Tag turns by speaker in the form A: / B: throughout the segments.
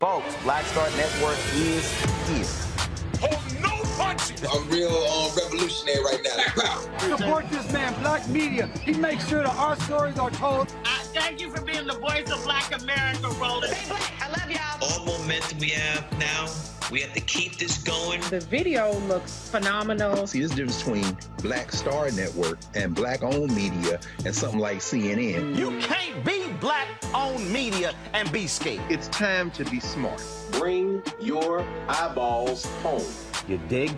A: Folks, Black Star Network is here.
B: Hold no
A: punches.
B: I'm real revolutionary right now.
C: Support this man, Black media. He makes sure that our stories are told.
D: Thank you for being the voice of Black America, Roland.
E: Stay black. I love y'all.
F: All momentum we have now, we have to keep this going.
G: The video looks phenomenal.
H: See, there's a difference between Black Star Network and Black-owned media and something like CNN.
A: You can't be Black-owned media and be scared.
I: It's time to be smart.
J: Bring your eyeballs home.
A: You dig?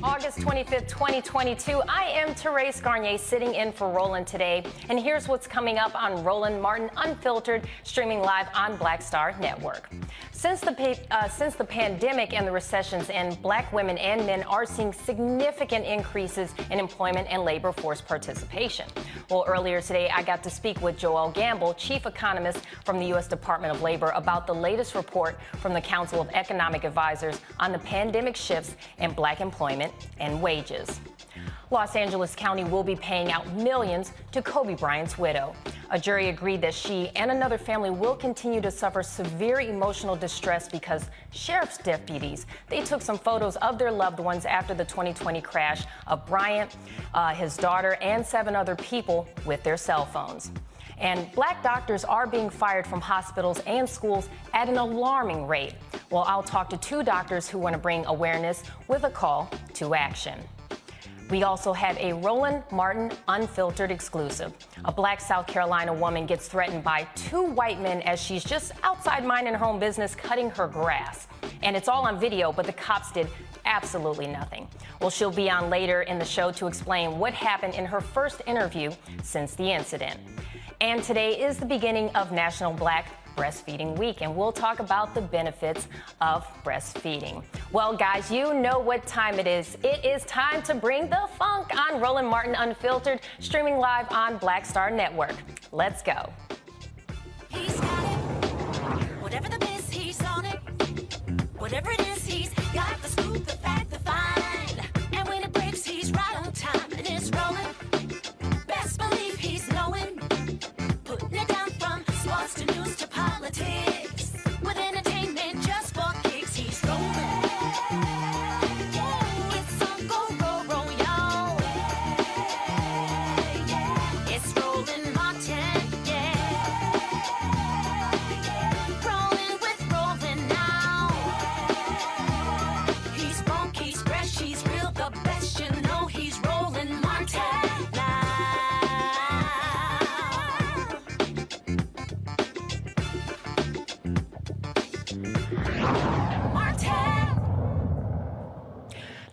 K: August 25th, 2022. I am Therese Garnier sitting in for Roland today. And here's what's coming up on Roland Martin Unfiltered, streaming live on Black Star Network. Since the pandemic and the recessions end, Black women and men are seeing significant increases in employment and labor force participation. Well, earlier today, I got to speak with Joelle Gamble, chief economist from the U.S. Department of Labor, about the latest report from the Council of Economic Advisors on the pandemic shifts in Black employment and wages. Los Angeles County will be paying out millions to Kobe Bryant's widow. A jury agreed that she and another family will continue to suffer severe emotional distress because sheriff's deputies, they took some photos of their loved ones after the 2020 crash of Bryant, his daughter, and 7 other people with their cell phones. And Black doctors are being fired from hospitals and schools at an alarming rate. Well, I'll talk to 2 doctors who want to bring awareness with a call to action. We also have a Roland Martin Unfiltered exclusive. A Black South Carolina woman gets threatened by 2 white men as she's just outside minding her own business, cutting her grass. And it's all on video, but the cops did absolutely nothing. Well, she'll be on later in the show to explain what happened in her first interview since the incident. And today is the beginning of National Black Breastfeeding Week, and we'll talk about the benefits of breastfeeding. Well, guys, you know what time it is. It is time to bring the funk on Roland Martin Unfiltered, streaming live on Black Star Network. Let's go.
L: He's got it. Whatever the biz, he's on it. Whatever it is, he's got the scoop, the fact, the find. And when it breaks, he's right on time, and it's rolling. Best believe he's knowing. Putting it down from sports to news to politics. With entertainment just for kicks, he's rolling. It's on go, roll, y'all. It's Roland Martin, yeah. Rolling with Roland now. He's funk, he's fresh, he's real, the best, you know he's Roland Martin.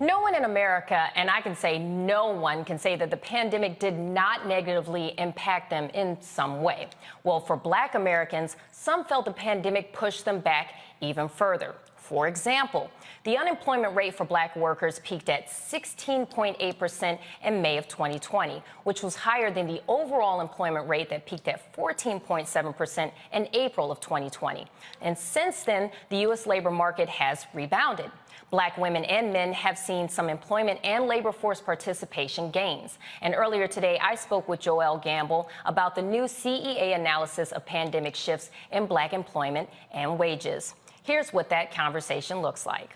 K: No one in America, and I can say no one, can say that the pandemic did not negatively impact them in some way. Well, for Black Americans, some felt the pandemic pushed them back even further. For example, the unemployment rate for Black workers peaked at 16.8% in May of 2020, which was higher than the overall employment rate that peaked at 14.7% in April of 2020. And since then, the U.S. labor market has rebounded. Black women and men have seen some employment and labor force participation gains. And earlier today, I spoke with Joelle Gamble about the new CEA analysis of pandemic shifts in Black employment and wages. Here's what that conversation looks like.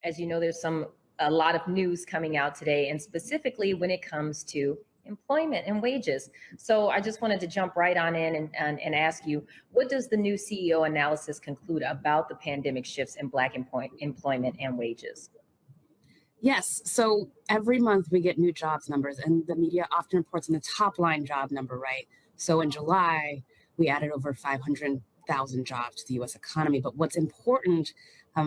K: As you know, there's a lot of news coming out today, and specifically when it comes to employment and wages. So I just wanted to jump right on in and ask you, what does the new CEO analysis conclude about the pandemic shifts in Black employment and wages?
M: Yes, so every month we get new jobs numbers, and the media often reports on the top line job number, right? So in July, we added over 500,000 jobs to the U.S. economy. But what's important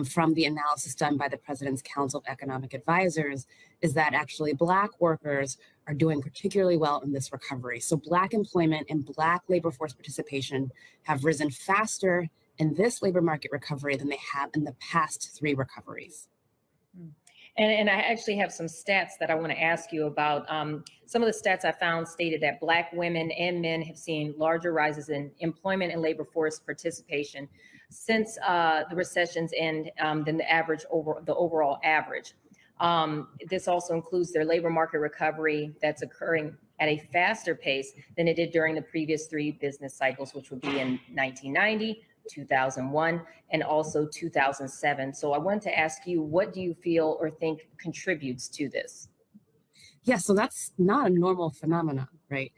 M: from the analysis done by the President's Council of Economic Advisors is that actually Black workers are doing particularly well in this recovery. So Black employment and Black labor force participation have risen faster in this labor market recovery than they have in the past 3 recoveries.
K: And I actually have some stats that I want to ask you about. Some of the stats I found stated that Black women and men have seen larger rises in employment and labor force participation since the recession's end than the overall average. This also includes their labor market recovery that's occurring at a faster pace than it did during the previous 3 business cycles, which would be in 1990, 2001, and also 2007. So I wanted to ask you, what do you feel or think contributes to this?
M: Yeah, so that's not a normal phenomenon, right?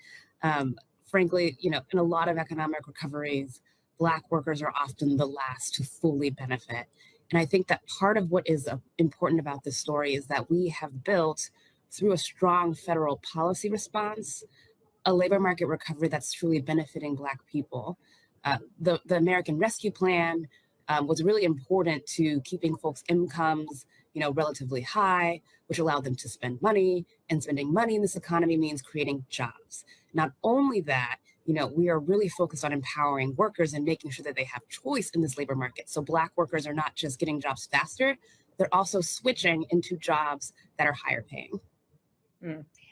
M: Frankly, in a lot of economic recoveries, Black workers are often the last to fully benefit. And I think that part of what is important about this story is that we have built, through a strong federal policy response, a labor market recovery that's truly benefiting Black people. The American Rescue Plan was really important to keeping folks' incomes, relatively high, which allowed them to spend money, and spending money in this economy means creating jobs. Not only that, we are really focused on empowering workers and making sure that they have choice in this labor market. So Black workers are not just getting jobs faster, they're also switching into jobs that are higher paying.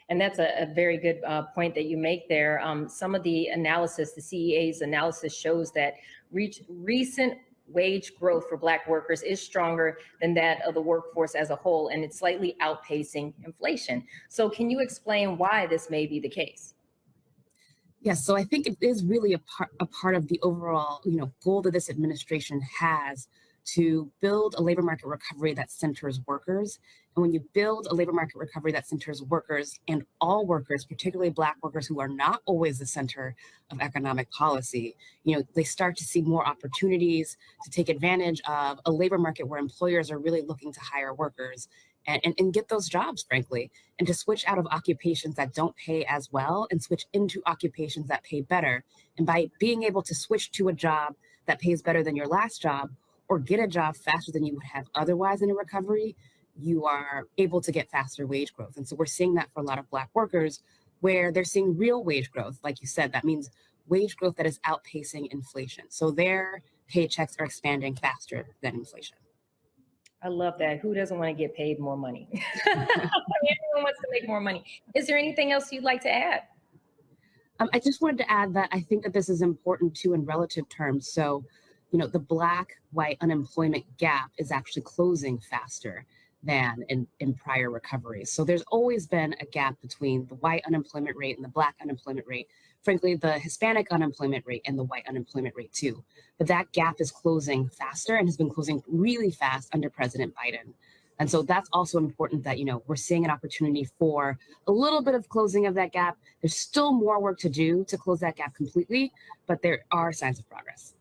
K: And that's a very good point that you make there. Some of the analysis, the CEA's analysis, shows that recent wage growth for Black workers is stronger than that of the workforce as a whole, and it's slightly outpacing inflation. So can you explain why this may be the case?
M: Yes, so I think it is really a part of the overall, goal that this administration has to build a labor market recovery that centers workers. And when you build a labor market recovery that centers workers, and all workers, particularly Black workers who are not always the center of economic policy, they start to see more opportunities to take advantage of a labor market where employers are really looking to hire workers and get those jobs, frankly, and to switch out of occupations that don't pay as well and switch into occupations that pay better. And by being able to switch to a job that pays better than your last job, or get a job faster than you would have otherwise in a recovery, you are able to get faster wage growth. And so we're seeing that for a lot of Black workers, where they're seeing real wage growth. Like you said, that means wage growth that is outpacing inflation. So their paychecks are expanding faster than inflation.
K: I love that. Who doesn't want to get paid more money? Everyone wants to make more money. Is there anything else you'd like to add?
M: I just wanted to add that I think that this is important too in relative terms. So, the Black-white unemployment gap is actually closing faster than in prior recoveries. So there's always been a gap between the white unemployment rate and the Black unemployment rate. Frankly, the Hispanic unemployment rate and the white unemployment rate too. But that gap is closing faster and has been closing really fast under President Biden. And so that's also important that, we're seeing an opportunity for a little bit of closing of that gap. There's still more work to do to close that gap completely, but there are signs of progress.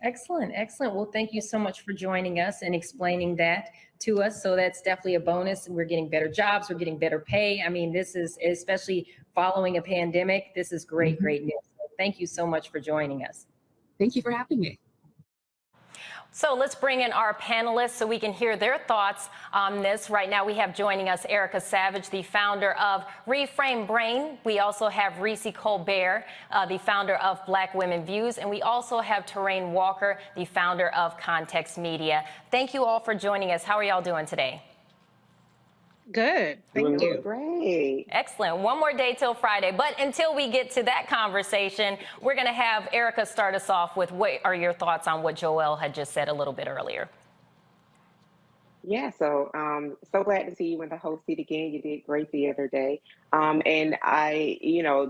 K: Excellent. Well, thank you so much for joining us and explaining that to us. So that's definitely a bonus. We're getting better jobs. We're getting better pay. I mean, this is, especially following a pandemic, this is great news. So thank you so much for joining us.
M: Thank you for having me.
K: So let's bring in our panelists so we can hear their thoughts on this. Right now we have joining us Erica Savage, the founder of Reframe Brain. We also have Reese Colbert, the founder of Black Women Views. And we also have Terrain Walker, the founder of Context Media. Thank you all for joining us. How are y'all doing today?
G: Good. Thank you.
D: Great.
K: Excellent. One more day till Friday. But until we get to that conversation, we're going to have Erica start us off with what are your thoughts on what Joelle had just said a little bit earlier.
D: Yeah, so glad to see you in the host seat again. You did great the other day. And I,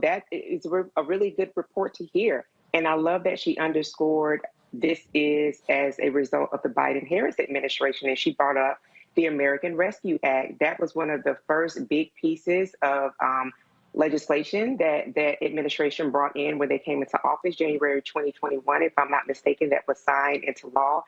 D: that is a really good report to hear. And I love that she underscored this is as a result of the Biden-Harris administration. And she brought up the American Rescue Act. That was one of the first big pieces of legislation that administration brought in when they came into office, January 2021, if I'm not mistaken, that was signed into law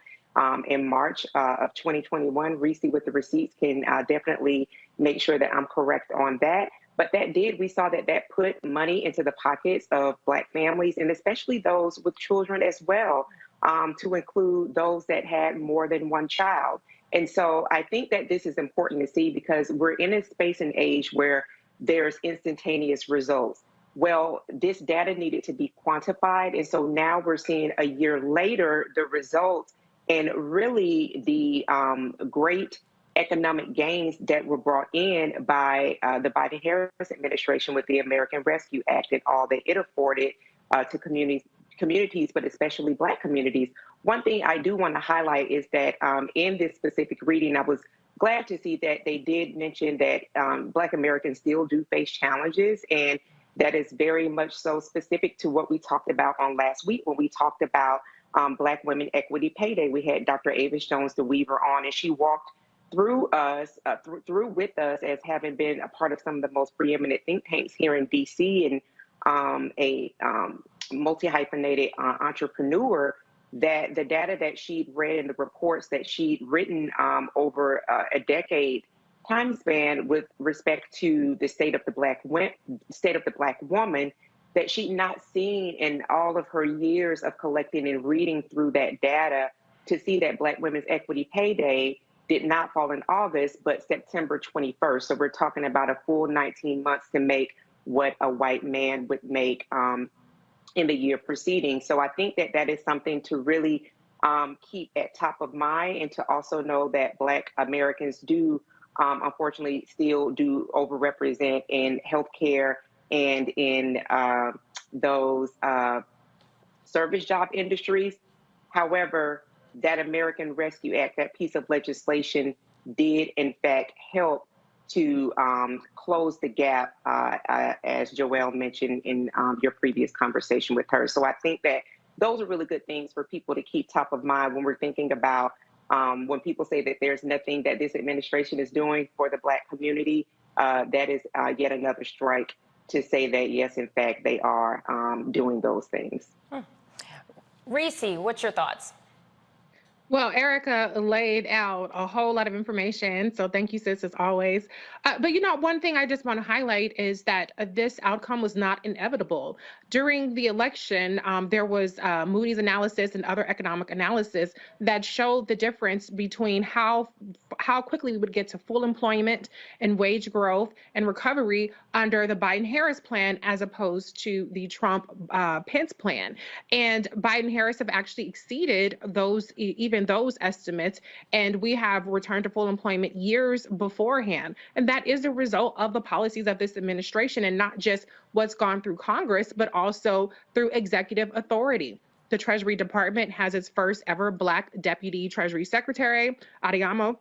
D: in March of 2021. Reese with the receipts can definitely make sure that I'm correct on that. But we saw that put money into the pockets of Black families, and especially those with children as well, to include those that had more than one child. And so I think that this is important to see because we're in a space and age where there's instantaneous results. Well, this data needed to be quantified. And so now we're seeing a year later, the results and really the great economic gains that were brought in by the Biden-Harris administration with the American Rescue Act and all that it afforded to communities, but especially Black communities. one thing I do want to highlight is that in this specific reading, I was glad to see that they did mention that Black Americans still do face challenges, and that is very much so specific to what we talked about on last week when we talked about Black Women Equity Payday. We had Dr. Avis Jones the Weaver on, and she walked through through with us as having been a part of some of the most preeminent think tanks here in DC, and a multi-hyphenated entrepreneur, that the data that she'd read and the reports that she'd written over a decade time span with respect to the state of the Black woman, that she'd not seen in all of her years of collecting and reading through that data, to see that Black Women's Equity Payday did not fall in August, but September 21st. So we're talking about a full 19 months to make what a white man would make in the year preceding. So I think that that is something to really keep at top of mind, and to also know that Black Americans do, unfortunately, still do overrepresent in healthcare and in those service job industries. However, that American Rescue Act, that piece of legislation, did in fact help to close the gap, as Joelle mentioned in your previous conversation with her. So I think that those are really good things for people to keep top of mind when we're thinking about when people say that there's nothing that this administration is doing for the Black community. That is yet another strike to say that, yes, in fact, they are doing those things.
K: Reese, what's your thoughts?
G: Well, Erica laid out a whole lot of information, so thank you, sis, as always. But one thing I just want to highlight is that this outcome was not inevitable. During the election, there was Moody's analysis and other economic analysis that showed the difference between how quickly we would get to full employment and wage growth and recovery under the Biden-Harris plan as opposed to the Trump-Pence plan. And Biden-Harris have actually exceeded even those estimates, and we have returned to full employment years beforehand. And that is a result of the policies of this administration, and not just what's gone through Congress, but also through executive authority. The Treasury Department has its first ever Black Deputy Treasury Secretary, Adeyemo.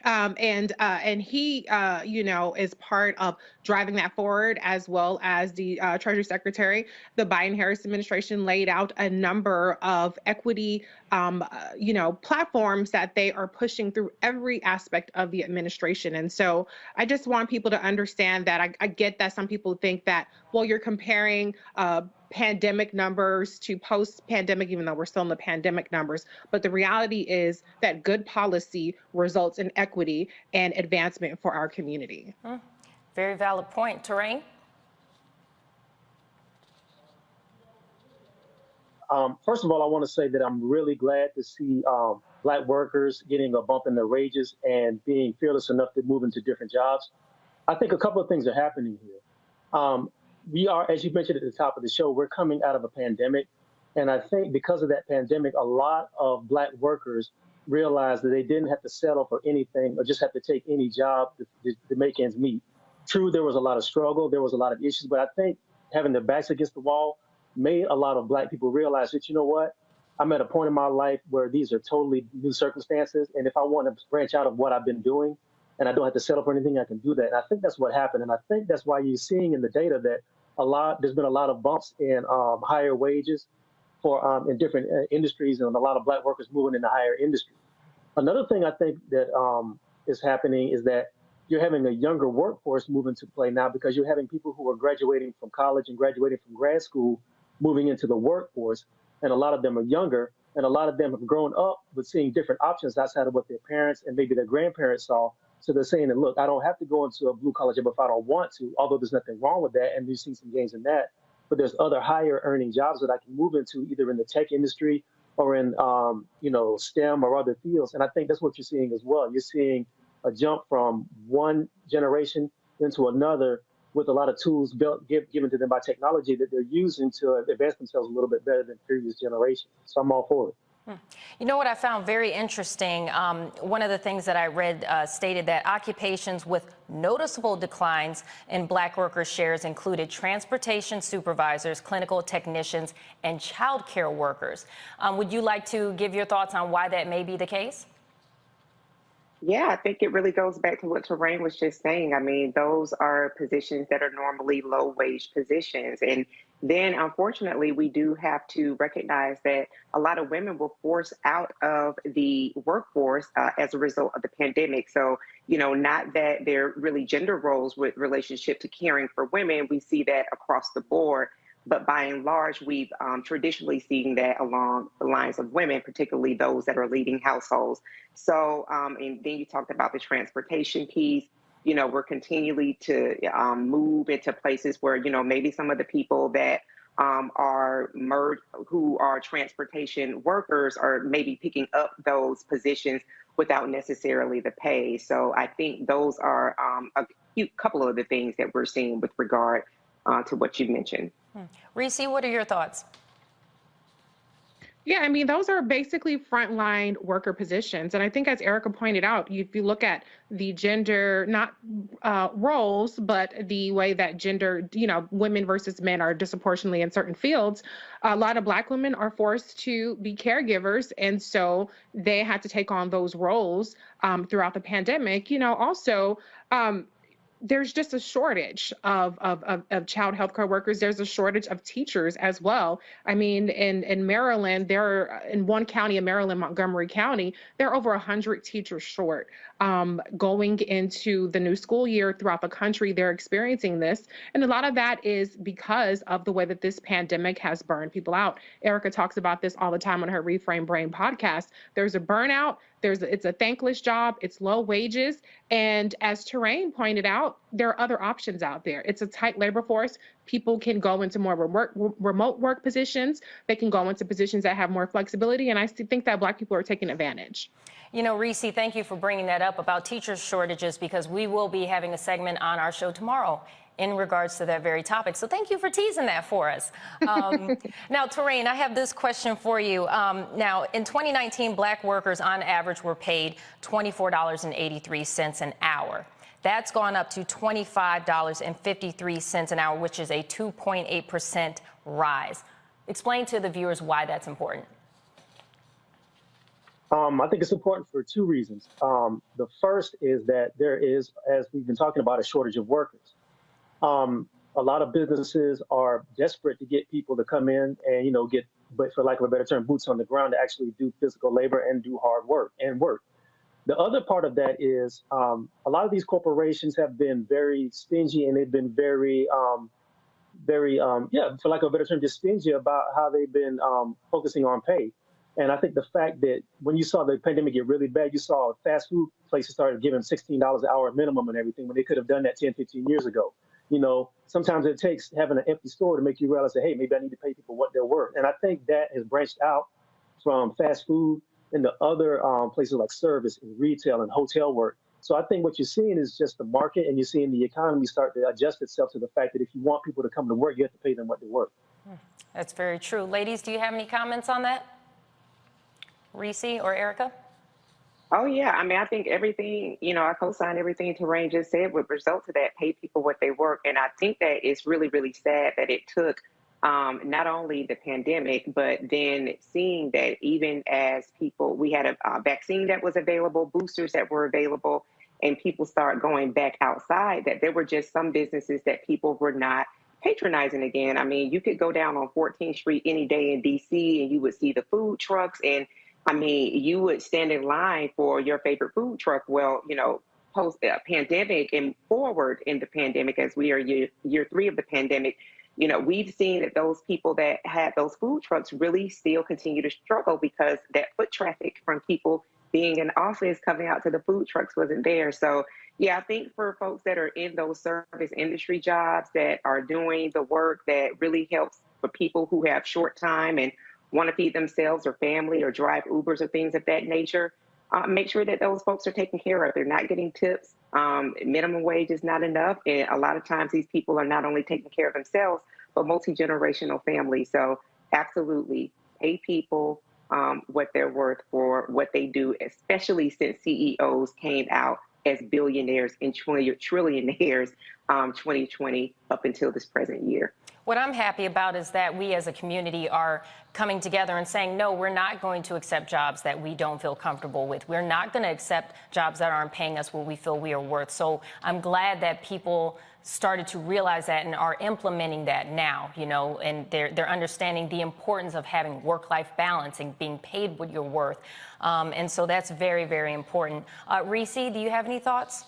G: And he, is part of driving that forward, as well as the Treasury Secretary. The Biden-Harris administration laid out a number of equity, platforms that they are pushing through every aspect of the administration. And so I just want people to understand that I get that some people think that, well, you're comparing pandemic numbers to post-pandemic, even though we're still in the pandemic numbers. But the reality is that good policy results in equity and advancement for our community.
K: Very valid point. Terrain?
E: First of all, I want to say that I'm really glad to see Black workers getting a bump in their wages and being fearless enough to move into different jobs. I think a couple of things are happening here. We are, as you mentioned at the top of the show, we're coming out of a pandemic. And I think because of that pandemic, a lot of Black workers realized that they didn't have to settle for anything or just have to take any job to make ends meet. True, there was a lot of struggle, there was a lot of issues, but I think having their backs against the wall made a lot of Black people realize that, you know what, I'm at a point in my life where these are totally new circumstances. And if I want to branch out of what I've been doing and I don't have to settle for anything, I can do that. And I think that's what happened. And I think that's why you're seeing in the data that there's been a lot of bumps in higher wages for in different industries, and a lot of Black workers moving into higher industry. Another thing I think that is happening is that you're having a younger workforce move into play now, because you're having people who are graduating from college and graduating from grad school moving into the workforce, and a lot of them are younger, and a lot of them have grown up with seeing different options outside of what their parents and maybe their grandparents saw. So they're saying that, look, I don't have to go into a blue collar job if I don't want to, although there's nothing wrong with that, and we've seen some gains in that. But there's other higher earning jobs that I can move into, either in the tech industry or in STEM or other fields. And I think that's what you're seeing as well. You're seeing a jump from one generation into another with a lot of tools given to them by technology that they're using to advance themselves a little bit better than previous generations. So I'm all for it.
K: You know what I found very interesting? One of the things that I read stated that occupations with noticeable declines in Black worker shares included transportation supervisors, clinical technicians, and childcare workers. Would you like to give your thoughts on why that may be the case?
D: Yeah, I think it really goes back to what Terrain was just saying. I mean, those are positions that are normally low wage positions. And then unfortunately, we do have to recognize that a lot of women were forced out of the workforce as a result of the pandemic. So, not that they're really gender roles with relationship to caring for women. We see that across the board. But by and large, we've traditionally seen that along the lines of women, particularly those that are leading households. So, and then you talked about the transportation piece. We're continually to move into places where, maybe some of the people that are who are transportation workers are maybe picking up those positions without necessarily the pay. So I think those are a couple of the things that we're seeing with regard to what you mentioned.
K: Reese, what are your thoughts?
G: Yeah, I mean, those are basically frontline worker positions. And I think, as Erica pointed out, if you look at the gender, not roles, but the way that gender, women versus men are disproportionately in certain fields, a lot of Black women are forced to be caregivers. And so they had to take on those roles throughout the pandemic. Also, there's just a shortage of child healthcare workers. There's a shortage of teachers as well. I mean, in Maryland, in one county in Maryland, Montgomery County, there are over 100 teachers short. Going into the new school year throughout the country, they're experiencing this. And a lot of that is because of the way that this pandemic has burned people out. Erica talks about this all the time on her Reframe Brain podcast. There's a burnout. It's a thankless job. It's low wages. And as Terrain pointed out, there are other options out there. It's a tight labor force. People can go into more remote work positions. They can go into positions that have more flexibility. And I think that Black people are taking advantage.
K: Reese, thank you for bringing that up about teacher shortages, because we will be having a segment on our show tomorrow in regards to that very topic. So thank you for teasing that for us. Now, Terrain, I have this question for you. Now, in 2019, Black workers on average were paid $24.83 an hour. That's gone up to $25.53 an hour, which is a 2.8% rise. Explain to the viewers why that's important.
E: I think it's important for two reasons. The first is that there is, as we've been talking about, a shortage of workers. A lot of businesses are desperate to get people to come in and, get, but for lack of a better term, boots on the ground to actually do physical labor and do hard work and work. The other part of that is a lot of these corporations have been very stingy, and they've been very, for lack of a better term, just stingy about how they've been focusing on pay. And I think the fact that when you saw the pandemic get really bad, you saw fast food places started giving $16 an hour minimum and everything, when they could have done that 10, 15 years ago. Sometimes it takes having an empty store to make you realize that, hey, maybe I need to pay people what they're worth. And I think that has branched out from fast food into other places like service and retail and hotel work. So I think what you're seeing is just the market, and you're seeing the economy start to adjust itself to the fact that if you want people to come to work, you have to pay them what they're worth.
K: That's very true. Ladies, do you have any comments on that? Reese or Erica?
D: Oh, yeah. I mean, I think everything, I co-sign everything Terrain just said would result to that, pay people what they work. And I think that it's really, really sad that it took not only the pandemic, but then seeing that even as we had a vaccine that was available, boosters that were available, and people start going back outside, that there were just some businesses that people were not patronizing again. I mean, you could go down on 14th Street any day in DC and you would see the food trucks, and I mean, you would stand in line for your favorite food truck. Well, post pandemic and forward in the pandemic, as we are year 3 of the pandemic, we've seen that those people that had those food trucks really still continue to struggle because that foot traffic from people being in office coming out to the food trucks wasn't there. So, yeah, I think for folks that are in those service industry jobs that are doing the work that really helps for people who have short time and want to feed themselves or family or drive Ubers or things of that nature, make sure that those folks are taken care of. They're not getting tips. Minimum wage is not enough. And a lot of times these people are not only taking care of themselves, but multi-generational families. So absolutely pay people what they're worth for what they do, especially since CEOs came out as billionaires and trillionaires 2020 up until this present year.
K: What I'm happy about is that we as a community are coming together and saying, no, we're not going to accept jobs that we don't feel comfortable with. We're not going to accept jobs that aren't paying us what we feel we are worth. So I'm glad that people started to realize that and are implementing that now, you know, and they're understanding the importance of having work-life balance and being paid what you're worth. And so that's very, very important. Reese, do you have any thoughts?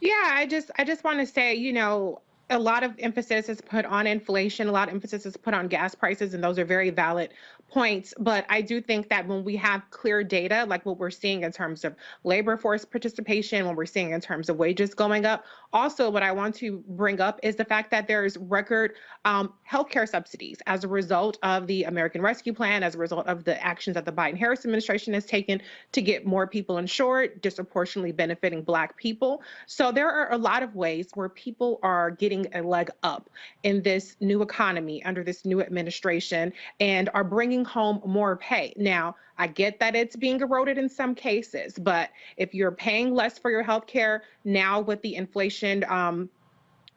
G: Yeah, I just want to say, you know, a lot of emphasis is put on inflation, a lot of emphasis is put on gas prices, and those are very valid points. But I do think that when we have clear data, like what we're seeing in terms of labor force participation, when we're seeing in terms of wages going up, also what I want to bring up is the fact that there's record healthcare subsidies as a result of the American Rescue Plan, as a result of the actions that the Biden-Harris administration has taken to get more people insured, disproportionately benefiting Black people. So there are a lot of ways where people are getting a leg up in this new economy under this new administration and are bringing home more pay. Now, I get that it's being eroded in some cases, but if you're paying less for your health care now with the Inflation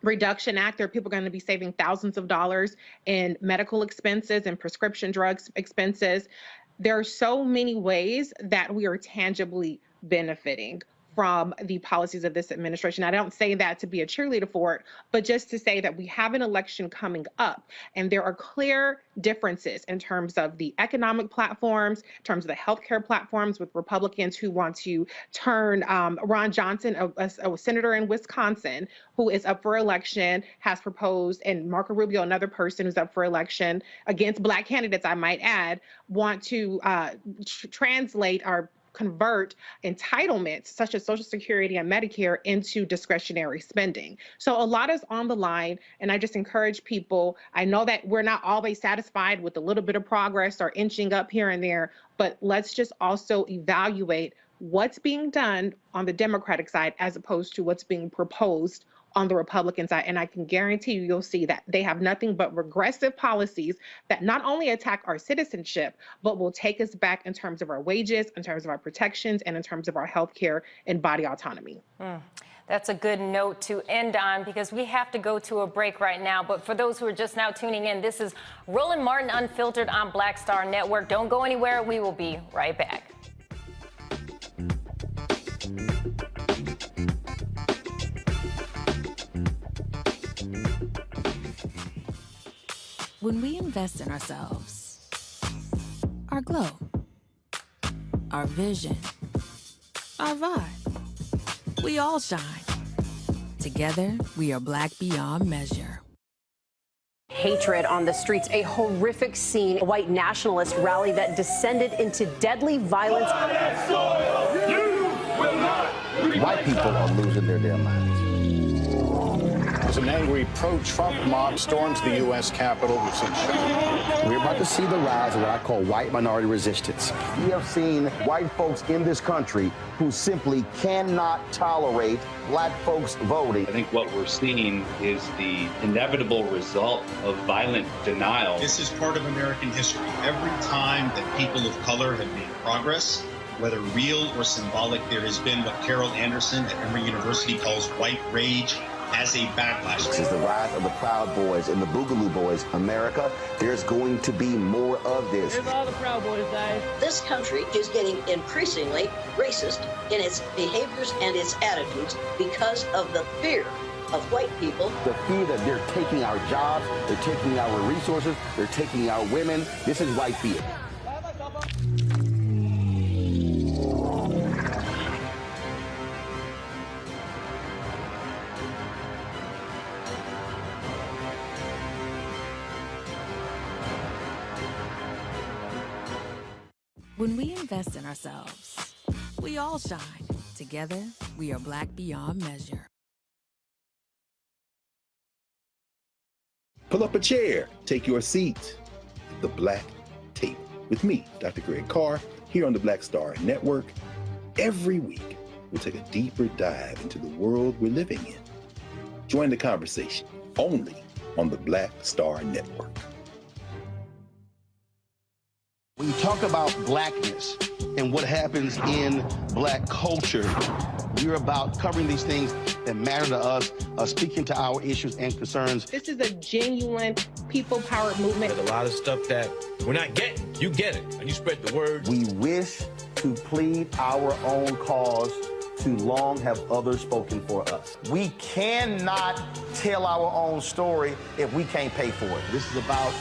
G: Reduction Act, there are people going to be saving thousands of dollars in medical expenses and prescription drugs expenses. There are so many ways that we are tangibly benefiting from the policies of this administration. I don't say that to be a cheerleader for it, but just to say that we have an election coming up, and there are clear differences in terms of the economic platforms, in terms of the healthcare platforms, with Republicans who want to turn Ron Johnson, a senator in Wisconsin, who is up for election, has proposed, and Marco Rubio, another person who's up for election against Black candidates, I might add, want to translate our convert entitlements such as Social Security and Medicare into discretionary spending. So a lot is on the line, and I just encourage people. I know that we're not always satisfied with a little bit of progress or inching up here and there, but let's just also evaluate what's being done on the Democratic side as opposed to what's being proposed on the Republican side. And I can guarantee you'll see that they have nothing but regressive policies that not only attack our citizenship, but will take us back in terms of our wages, in terms of our protections, and in terms of our health care and body autonomy.
K: That's a good note to end on, because we have to go to a break right now. But for those who are just now tuning in, this is Roland Martin Unfiltered on Black Star Network. Don't go anywhere. We will be right back.
I: When we invest in ourselves, our glow, our vision, our vibe, we all shine. Together, we are Black beyond measure.
N: Hatred on the streets, a horrific scene, a white nationalist rally that descended into deadly violence.
O: White people are losing their damn minds.
P: As an angry pro-Trump mob storms the U.S. Capitol,
O: we're about to see the rise of what I call white minority resistance. We have seen white folks in this country who simply cannot tolerate Black folks voting.
Q: I think what we're seeing is the inevitable result of violent denial.
R: This is part of American history. Every time that people of color have made progress, whether real or symbolic, there has been what Carol Anderson at Emory University calls white rage as a backlash.
O: This is the rise of the Proud Boys and the Boogaloo Boys. America, there's going to be more of this.
S: Here's all the Proud Boys, guys.
T: This country is getting increasingly racist in its behaviors and its attitudes because of the fear of white people.
O: The fear that they're taking our jobs, they're taking our resources, they're taking our women. This is white fear.
I: When we invest in ourselves, we all shine. Together, we are Black beyond measure.
H: Pull up a chair, take your seat. The Black Tape with me, Dr. Greg Carr, here on the Black Star Network. Every week, we'll take a deeper dive into the world we're living in. Join the conversation only on the Black Star Network.
O: When you talk about blackness and what happens in black culture, we're about covering these things that matter to us, speaking to our issues and concerns.
G: This is a genuine people-powered movement.
S: There's a lot of stuff that we're not getting. You get it, and you spread the word.
O: We wish to plead our own cause. Too long have others spoken for us. We cannot tell our own story if we can't pay for it. This is about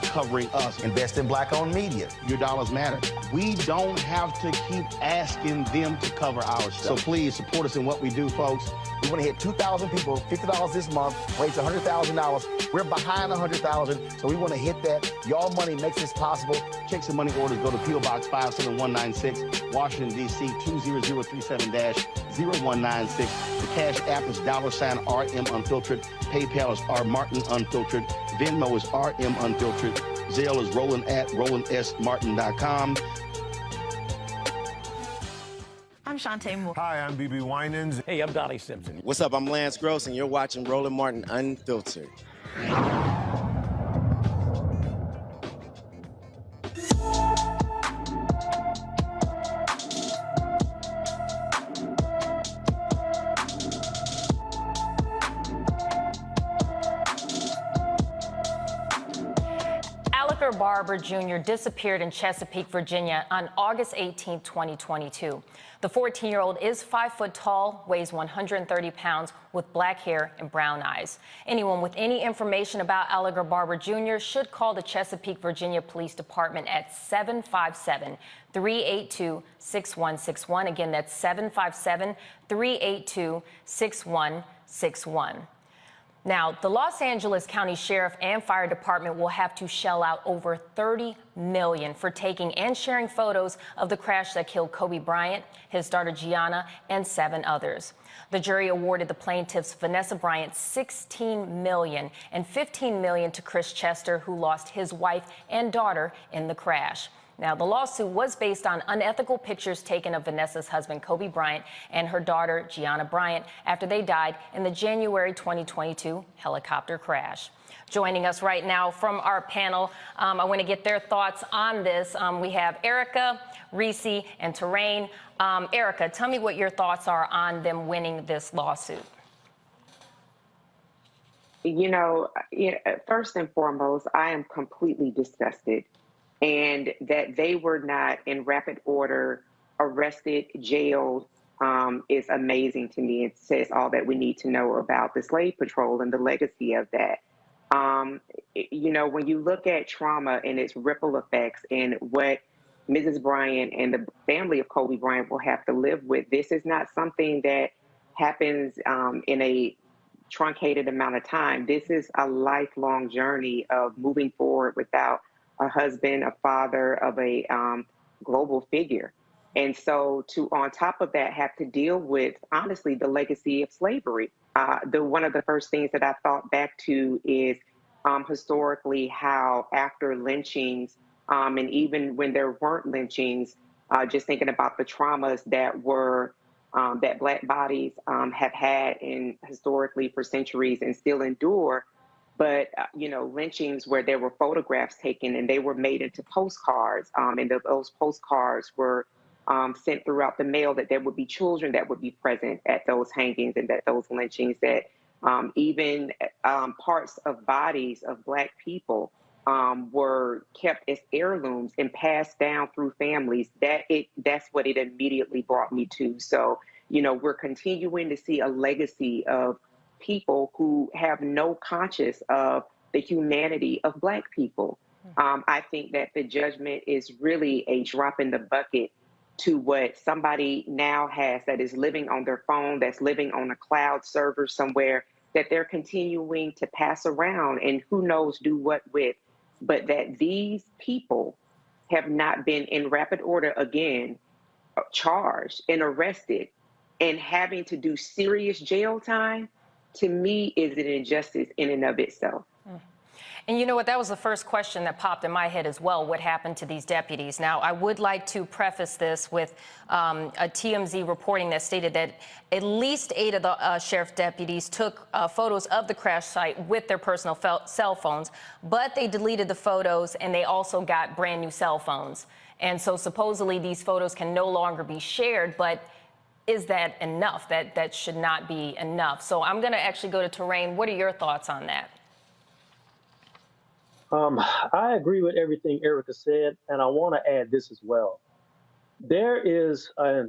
O: covering us. Invest in black-owned media. Your dollars matter. We don't have to keep asking them to cover our stuff. So please support us in what we do, folks. We want to hit 2,000 people, $50 this month, raise $100,000. We're behind 100,000, so we want to hit that. Y'all money makes this possible. Checks and money orders go to P.O. Box 57196, Washington, D.C. 20037-0196. The Cash App is $RM Unfiltered. PayPal is R Martin Unfiltered. Venmo is RM Unfiltered. Zelle is Roland@RolandSMartin.com.
U: I'm Shantae Moore.
V: Hi, I'm BB Winans.
W: Hey, I'm Donnie Simpson.
X: What's up? I'm Lance Gross, and you're watching Roland Martin Unfiltered.
K: Barber Jr. disappeared in Chesapeake, Virginia on August 18, 2022. The 14-year-old is 5 foot tall, weighs 130 pounds, with black hair and brown eyes. Anyone with any information about Alliger Barber Jr. should call the Chesapeake, Virginia Police Department at 757-382-6161. Again, that's 757-382-6161. Now, the Los Angeles County Sheriff and Fire Department will have to shell out over $30 million for taking and sharing photos of the crash that killed Kobe Bryant, his daughter Gianna, and 7 others. The jury awarded the plaintiffs Vanessa Bryant $16 million and $15 million to Chris Chester, who lost his wife and daughter in the crash. Now, the lawsuit was based on unethical pictures taken of Vanessa's husband, Kobe Bryant, and her daughter, Gianna Bryant, after they died in the January 2022 helicopter crash. Joining us right now from our panel, I want to get their thoughts on this. We have Erica, Reese, and Terrain. Erica, tell me what your thoughts are on them winning this lawsuit.
D: You know, first and foremost, I am completely disgusted. And that they were not in rapid order arrested, jailed, is amazing to me. It says all that we need to know about the slave patrol and the legacy of that. You know, when you look at trauma and its ripple effects and what Mrs. Bryant and the family of Kobe Bryant will have to live with, this is not something that happens in a truncated amount of time. This is a lifelong journey of moving forward without a husband, a father, of a global figure. And so to, on top of that, have to deal with, honestly, the legacy of slavery. One of the first things that I thought back to is historically how after lynchings, and even when there weren't lynchings, just thinking about the traumas that were, that Black bodies have had in historically for centuries and still endure. But, you know, lynchings where there were photographs taken and they were made into postcards, and those postcards were sent throughout the mail, that there would be children that would be present at those hangings and at those lynchings, that even parts of bodies of Black people were kept as heirlooms and passed down through families. That's what it immediately brought me to. So, you know, we're continuing to see a legacy of people who have no conscience of the humanity of Black people. I think that the judgment is really a drop in the bucket to what somebody now has that is living on their phone, that's living on a cloud server somewhere, that they're continuing to pass around and who knows do what with. But that these people have not been in rapid order, again, charged and arrested and having to do serious jail time, to me, is an injustice in and of itself.
K: And you know what? That was the first question that popped in my head as well. What happened to these deputies? Now, I would like to preface this with a TMZ reporting that stated that at least 8 of the sheriff deputies took photos of the crash site with their personal cell phones, but they deleted the photos and they also got brand new cell phones. And so supposedly these photos can no longer be shared, but is that enough? That should not be enough. So I'm going to actually go to Terrain. What are your thoughts on that?
E: I agree with everything Erica said, and I want to add this as well. There's a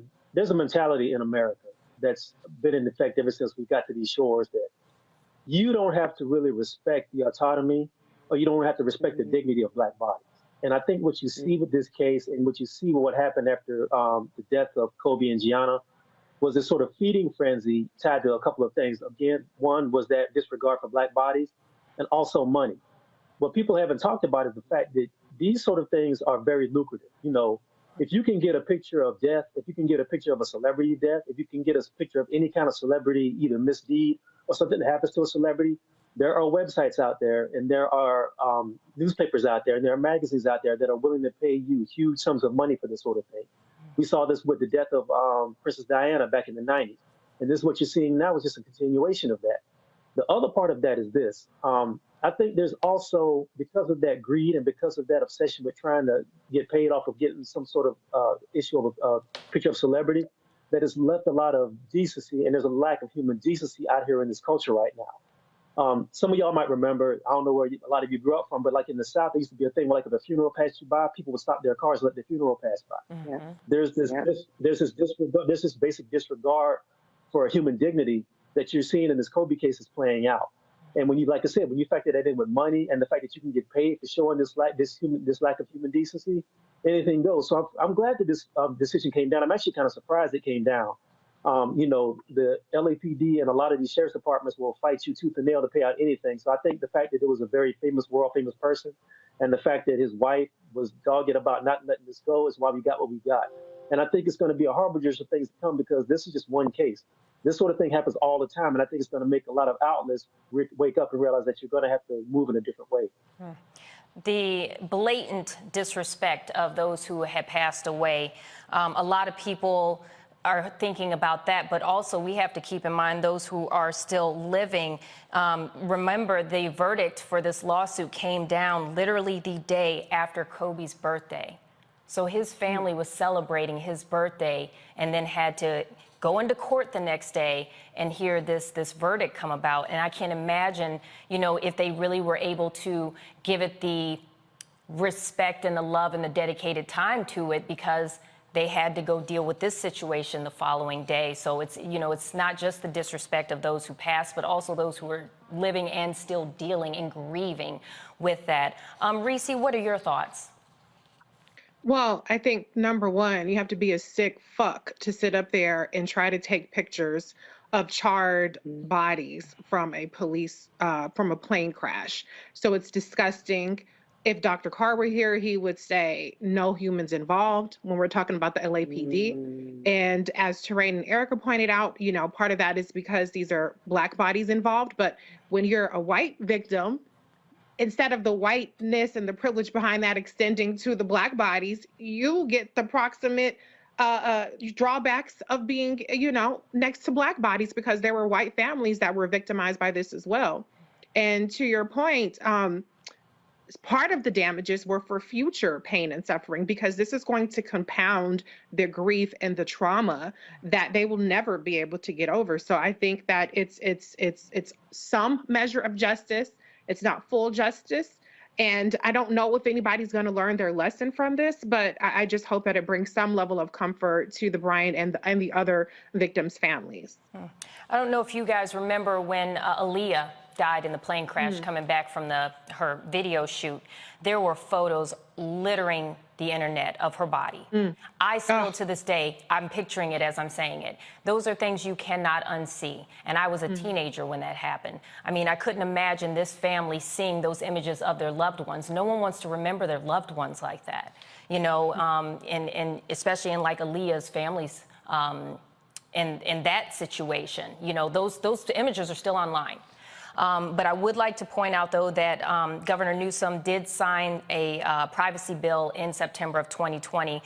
E: mentality in America that's been in effect ever since we got to these shores that you don't have to really respect the autonomy, or you don't have to respect the dignity of Black bodies. And I think what you see with this case and what you see with what happened after the death of Kobe and Gianna was this sort of feeding frenzy tied to a couple of things. Again, one was that disregard for Black bodies, and also money. What people haven't talked about is the fact that these sort of things are very lucrative. You know, if you can get a picture of death, if you can get a picture of a celebrity death, if you can get a picture of any kind of celebrity, either misdeed or something that happens to a celebrity, there are websites out there and there are newspapers out there and there are magazines out there that are willing to pay you huge sums of money for this sort of thing. We saw this with the death of Princess Diana back in the 90s. And this is what you're seeing now is just a continuation of that. The other part of that is this. I think there's also, because of that greed and because of that obsession with trying to get paid off of getting some sort of issue of a picture of celebrity, that has left a lot of decency, and there's a lack of human decency out here in this culture right now. Some of y'all might remember, I don't know where a lot of you grew up from, but like in the South, there used to be a thing where like if a funeral passed you by, people would stop their cars and let the funeral pass by.
K: Mm-hmm.
E: There's this basic disregard for human dignity that you're seeing in this Kobe case is playing out. And when you, like I said, when you factor that in with money and the fact that you can get paid for showing this lack of human decency, anything goes. So I'm glad that this decision came down. I'm actually kind of surprised it came down. You know, the LAPD and a lot of these sheriff's departments will fight you tooth and nail to pay out anything. So I think the fact that it was a very famous, world famous person, and the fact that his wife was dogged about not letting this go is why we got what we got. And I think it's going to be a harbinger of things to come, because this is just one case. This sort of thing happens all the time, and I think it's going to make a lot of outlets wake up and realize that you're going to have to move in a different way.
K: The blatant disrespect of those who had passed away, a lot of people are thinking about that, but also we have to keep in mind those who are still living. Remember, the verdict for this lawsuit came down literally the day after Kobe's birthday. So his family was celebrating his birthday and then had to go into court the next day and hear this verdict come about. And I can't imagine, you know, if they really were able to give it the respect and the love and the dedicated time to it, because they had to go deal with this situation the following day. So it's, you know, it's not just the disrespect of those who passed, but also those who are living and still dealing and grieving with that. Reese, what are your thoughts?
G: Well, I think number one, you have to be a sick fuck to sit up there and try to take pictures of charred bodies from a plane crash. So it's disgusting. If Dr. Carr were here, he would say no humans involved when we're talking about the LAPD. And as Terrain and Erica pointed out, you know, part of that is because these are Black bodies involved. But when you're a white victim, instead of the whiteness and the privilege behind that extending to the Black bodies, you get the proximate drawbacks of being, you know, next to Black bodies, because there were white families that were victimized by this as well. And to your point, part of the damages were for future pain and suffering, because this is going to compound the grief and the trauma that they will never be able to get over. So I think that it's some measure of justice. It's not full justice. And I don't know if anybody's going to learn their lesson from this, but I just hope that it brings some level of comfort to the Bryant and the other victims' families.
K: I don't know if you guys remember when Aaliyah died in the plane crash coming back from her video shoot. There were photos littering the internet of her body. I still, to this day, I'm picturing it as I'm saying it. Those are things you cannot unsee. And I was a teenager when that happened. I mean, I couldn't imagine this family seeing those images of their loved ones. No one wants to remember their loved ones like that, you know, and especially in like Aaliyah's family's in that situation. You know, those images are still online. But I would like to point out, though, that Governor Newsom did sign a privacy bill in September of 2020,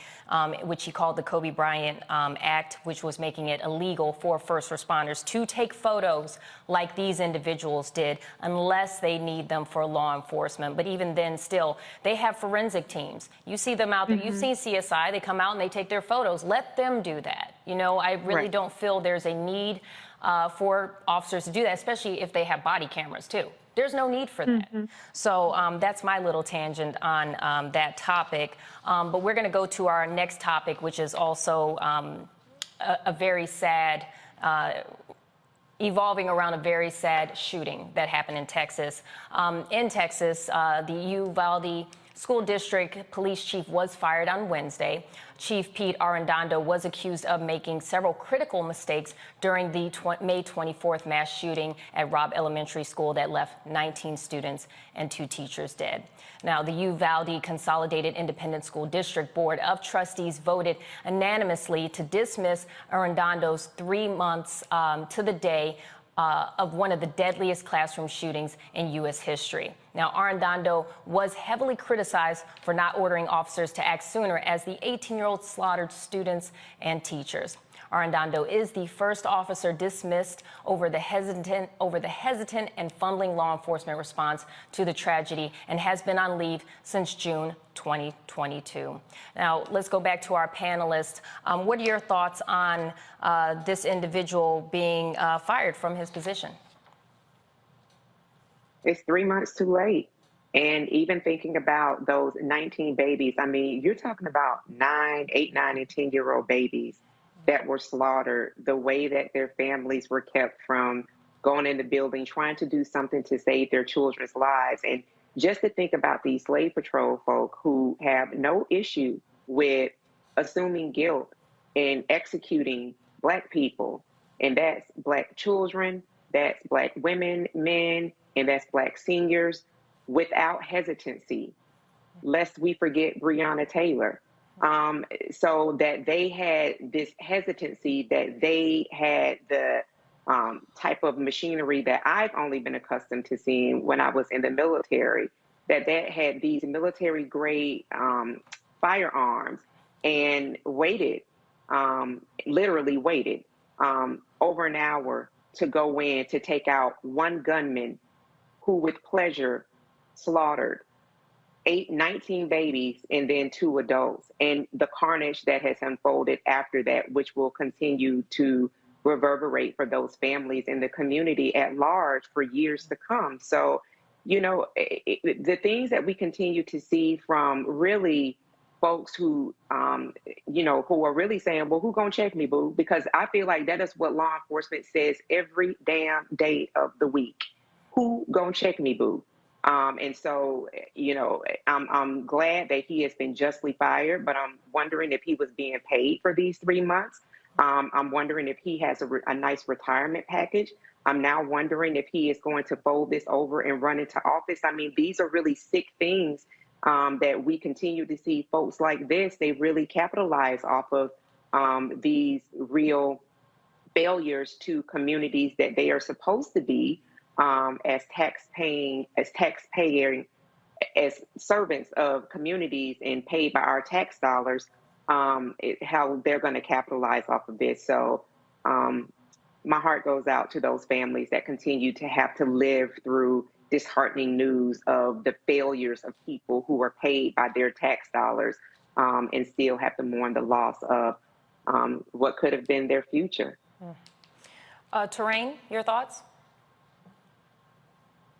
K: which he called the Kobe Bryant Act, which was making it illegal for first responders to take photos like these individuals did unless they need them for law enforcement. But even then, still, they have forensic teams. You see them out there. You've seen CSI. They come out and they take their photos. Let them do that. You know, I really don't feel there's a need for officers to do that, especially if they have body cameras, too. There's no need for that. So that's my little tangent on that topic. But we're going to go to our next topic, which is also a very sad, evolving around a very sad shooting that happened in Texas. The Uvalde School District Police Chief was fired on Wednesday. Chief Pete Arredondo was accused of making several critical mistakes during the May 24th mass shooting at Robb Elementary School that left 19 students and 2 teachers dead. Now, the Uvalde Consolidated Independent School District Board of Trustees voted unanimously to dismiss Arredondo's 3 months to the day of one of the deadliest classroom shootings in U.S. history. Now, Arredondo was heavily criticized for not ordering officers to act sooner as the 18-year-old slaughtered students and teachers. Arredondo is the first officer dismissed over the hesitant and fumbling law enforcement response to the tragedy and has been on leave since June 2022. Now, let's go back to our panelists. What are your thoughts on this individual being fired from his position?
D: It's 3 months too late. And even thinking about those 19 babies, I mean, you're talking about 8, 9, and 10-year-old babies that were slaughtered, the way that their families were kept from going in the building, trying to do something to save their children's lives. And just to think about these slave patrol folk who have no issue with assuming guilt and executing Black people, and that's Black children, that's Black women, men, and that's Black seniors, without hesitancy, lest we forget Breonna Taylor. So that they had this hesitancy, that they had the type of machinery that I've only been accustomed to seeing when I was in the military, that had these military grade firearms, and waited, literally waited over an hour to go in to take out one gunman who with pleasure slaughtered 19 babies and then 2 adults, and the carnage that has unfolded after that, which will continue to reverberate for those families and the community at large for years to come. So, you know, the things that we continue to see from really folks who, who are really saying, well, who gonna check me, boo? Because I feel like that is what law enforcement says every damn day of the week. Who gonna check me, boo? And so, you know, I'm glad that he has been justly fired, but I'm wondering if he was being paid for these 3 months. I'm wondering if he has a nice retirement package. I'm now wondering if he is going to fold this over and run into office. I mean, these are really sick things that we continue to see folks like this. They really capitalize off of these real failures to communities that they are supposed to be as servants of communities and paid by our tax dollars, how they're going to capitalize off of this. So my heart goes out to those families that continue to have to live through disheartening news of the failures of people who are paid by their tax dollars and still have to mourn the loss of what could have been their future.
K: Terrain, your thoughts?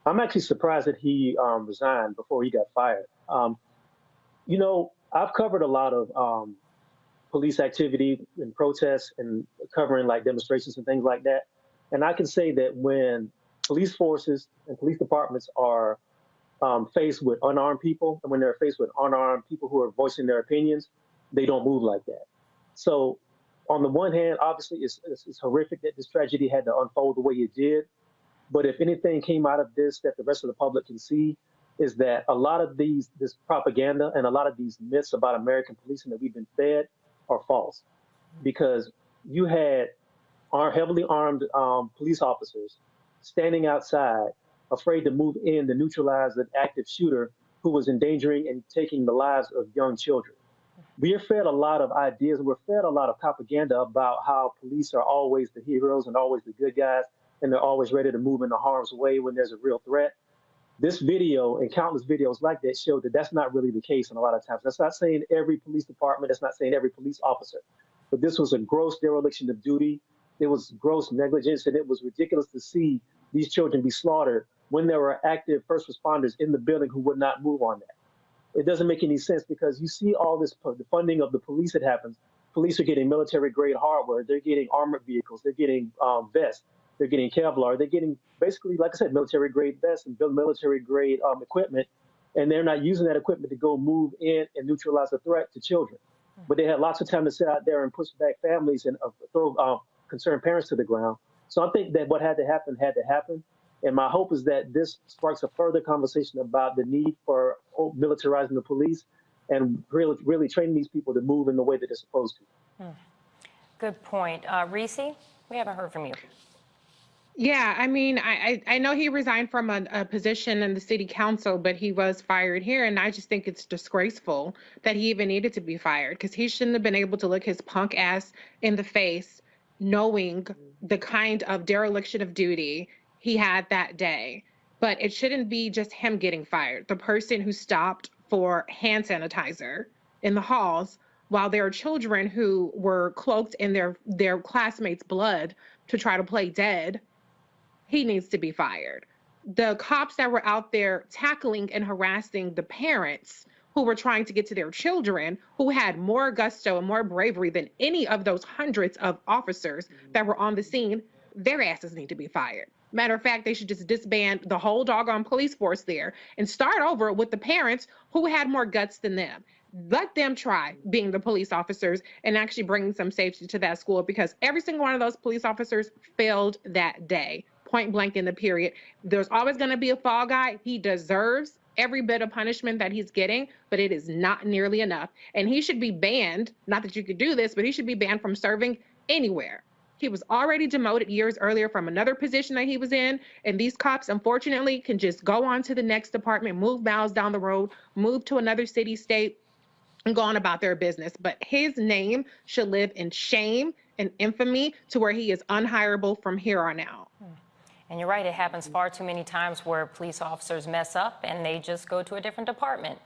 E: I'm actually surprised that he resigned before he got fired. You know, I've covered a lot of police activity and protests and covering like demonstrations and things like that. And I can say that when police forces and police departments are faced with unarmed people, and when they're faced with unarmed people who are voicing their opinions, they don't move like that. So on the one hand, obviously it's horrific that this tragedy had to unfold the way it did. But if anything came out of this that the rest of the public can see, is that a lot of this propaganda and a lot of these myths about American policing that we've been fed are false. Because you had heavily armed police officers standing outside afraid to move in to neutralize an active shooter who was endangering and taking the lives of young children. We are fed a lot of ideas and we're fed a lot of propaganda about how police are always the heroes and always the good guys, and they're always ready to move into harm's way when there's a real threat. This video and countless videos like that show that that's not really the case in a lot of times. That's not saying every police department, that's not saying every police officer, but this was a gross dereliction of duty. It was gross negligence, and it was ridiculous to see these children be slaughtered when there were active first responders in the building who would not move on that. It doesn't make any sense because you see all this, the funding of the police that happens. Police are getting military-grade hardware. They're getting armored vehicles. They're getting vests. They're getting Kevlar. They're getting basically, like I said, military-grade vests and military-grade equipment, and they're not using that equipment to go move in and neutralize a threat to children. But they had lots of time to sit out there and push back families and throw concerned parents to the ground. So I think that what had to happen had to happen. And my hope is that this sparks a further conversation about the need for militarizing the police and really training these people to move in the way that they're supposed to.
K: Good point. Reese, we haven't heard from you.
G: Yeah, I mean, I know he resigned from a position in the city council, but he was fired here. And I just think it's disgraceful that he even needed to be fired because he shouldn't have been able to look his punk ass in the face knowing the kind of dereliction of duty he had that day. But it shouldn't be just him getting fired. The person who stopped for hand sanitizer in the halls while there are children who were cloaked in their classmates' blood to try to play dead, he needs to be fired. The cops that were out there tackling and harassing the parents who were trying to get to their children, who had more gusto and more bravery than any of those hundreds of officers that were on the scene, their asses need to be fired. Matter of fact, they should just disband the whole doggone police force there and start over with the parents who had more guts than them. Let them try being the police officers and actually bringing some safety to that school, because every single one of those police officers failed that day, point blank in the period. There's always going to be a fall guy. He deserves every bit of punishment that he's getting, but it is not nearly enough. And he should be banned, not that you could do this, but he should be banned from serving anywhere. He was already demoted years earlier from another position that he was in. And these cops, unfortunately, can just go on to the next department, move miles down the road, move to another city, state, and go on about their business. But his name should live in shame and infamy to where he is unhireable from here on out.
K: And you're right, it happens far too many times where police officers mess up and they just go to a different department.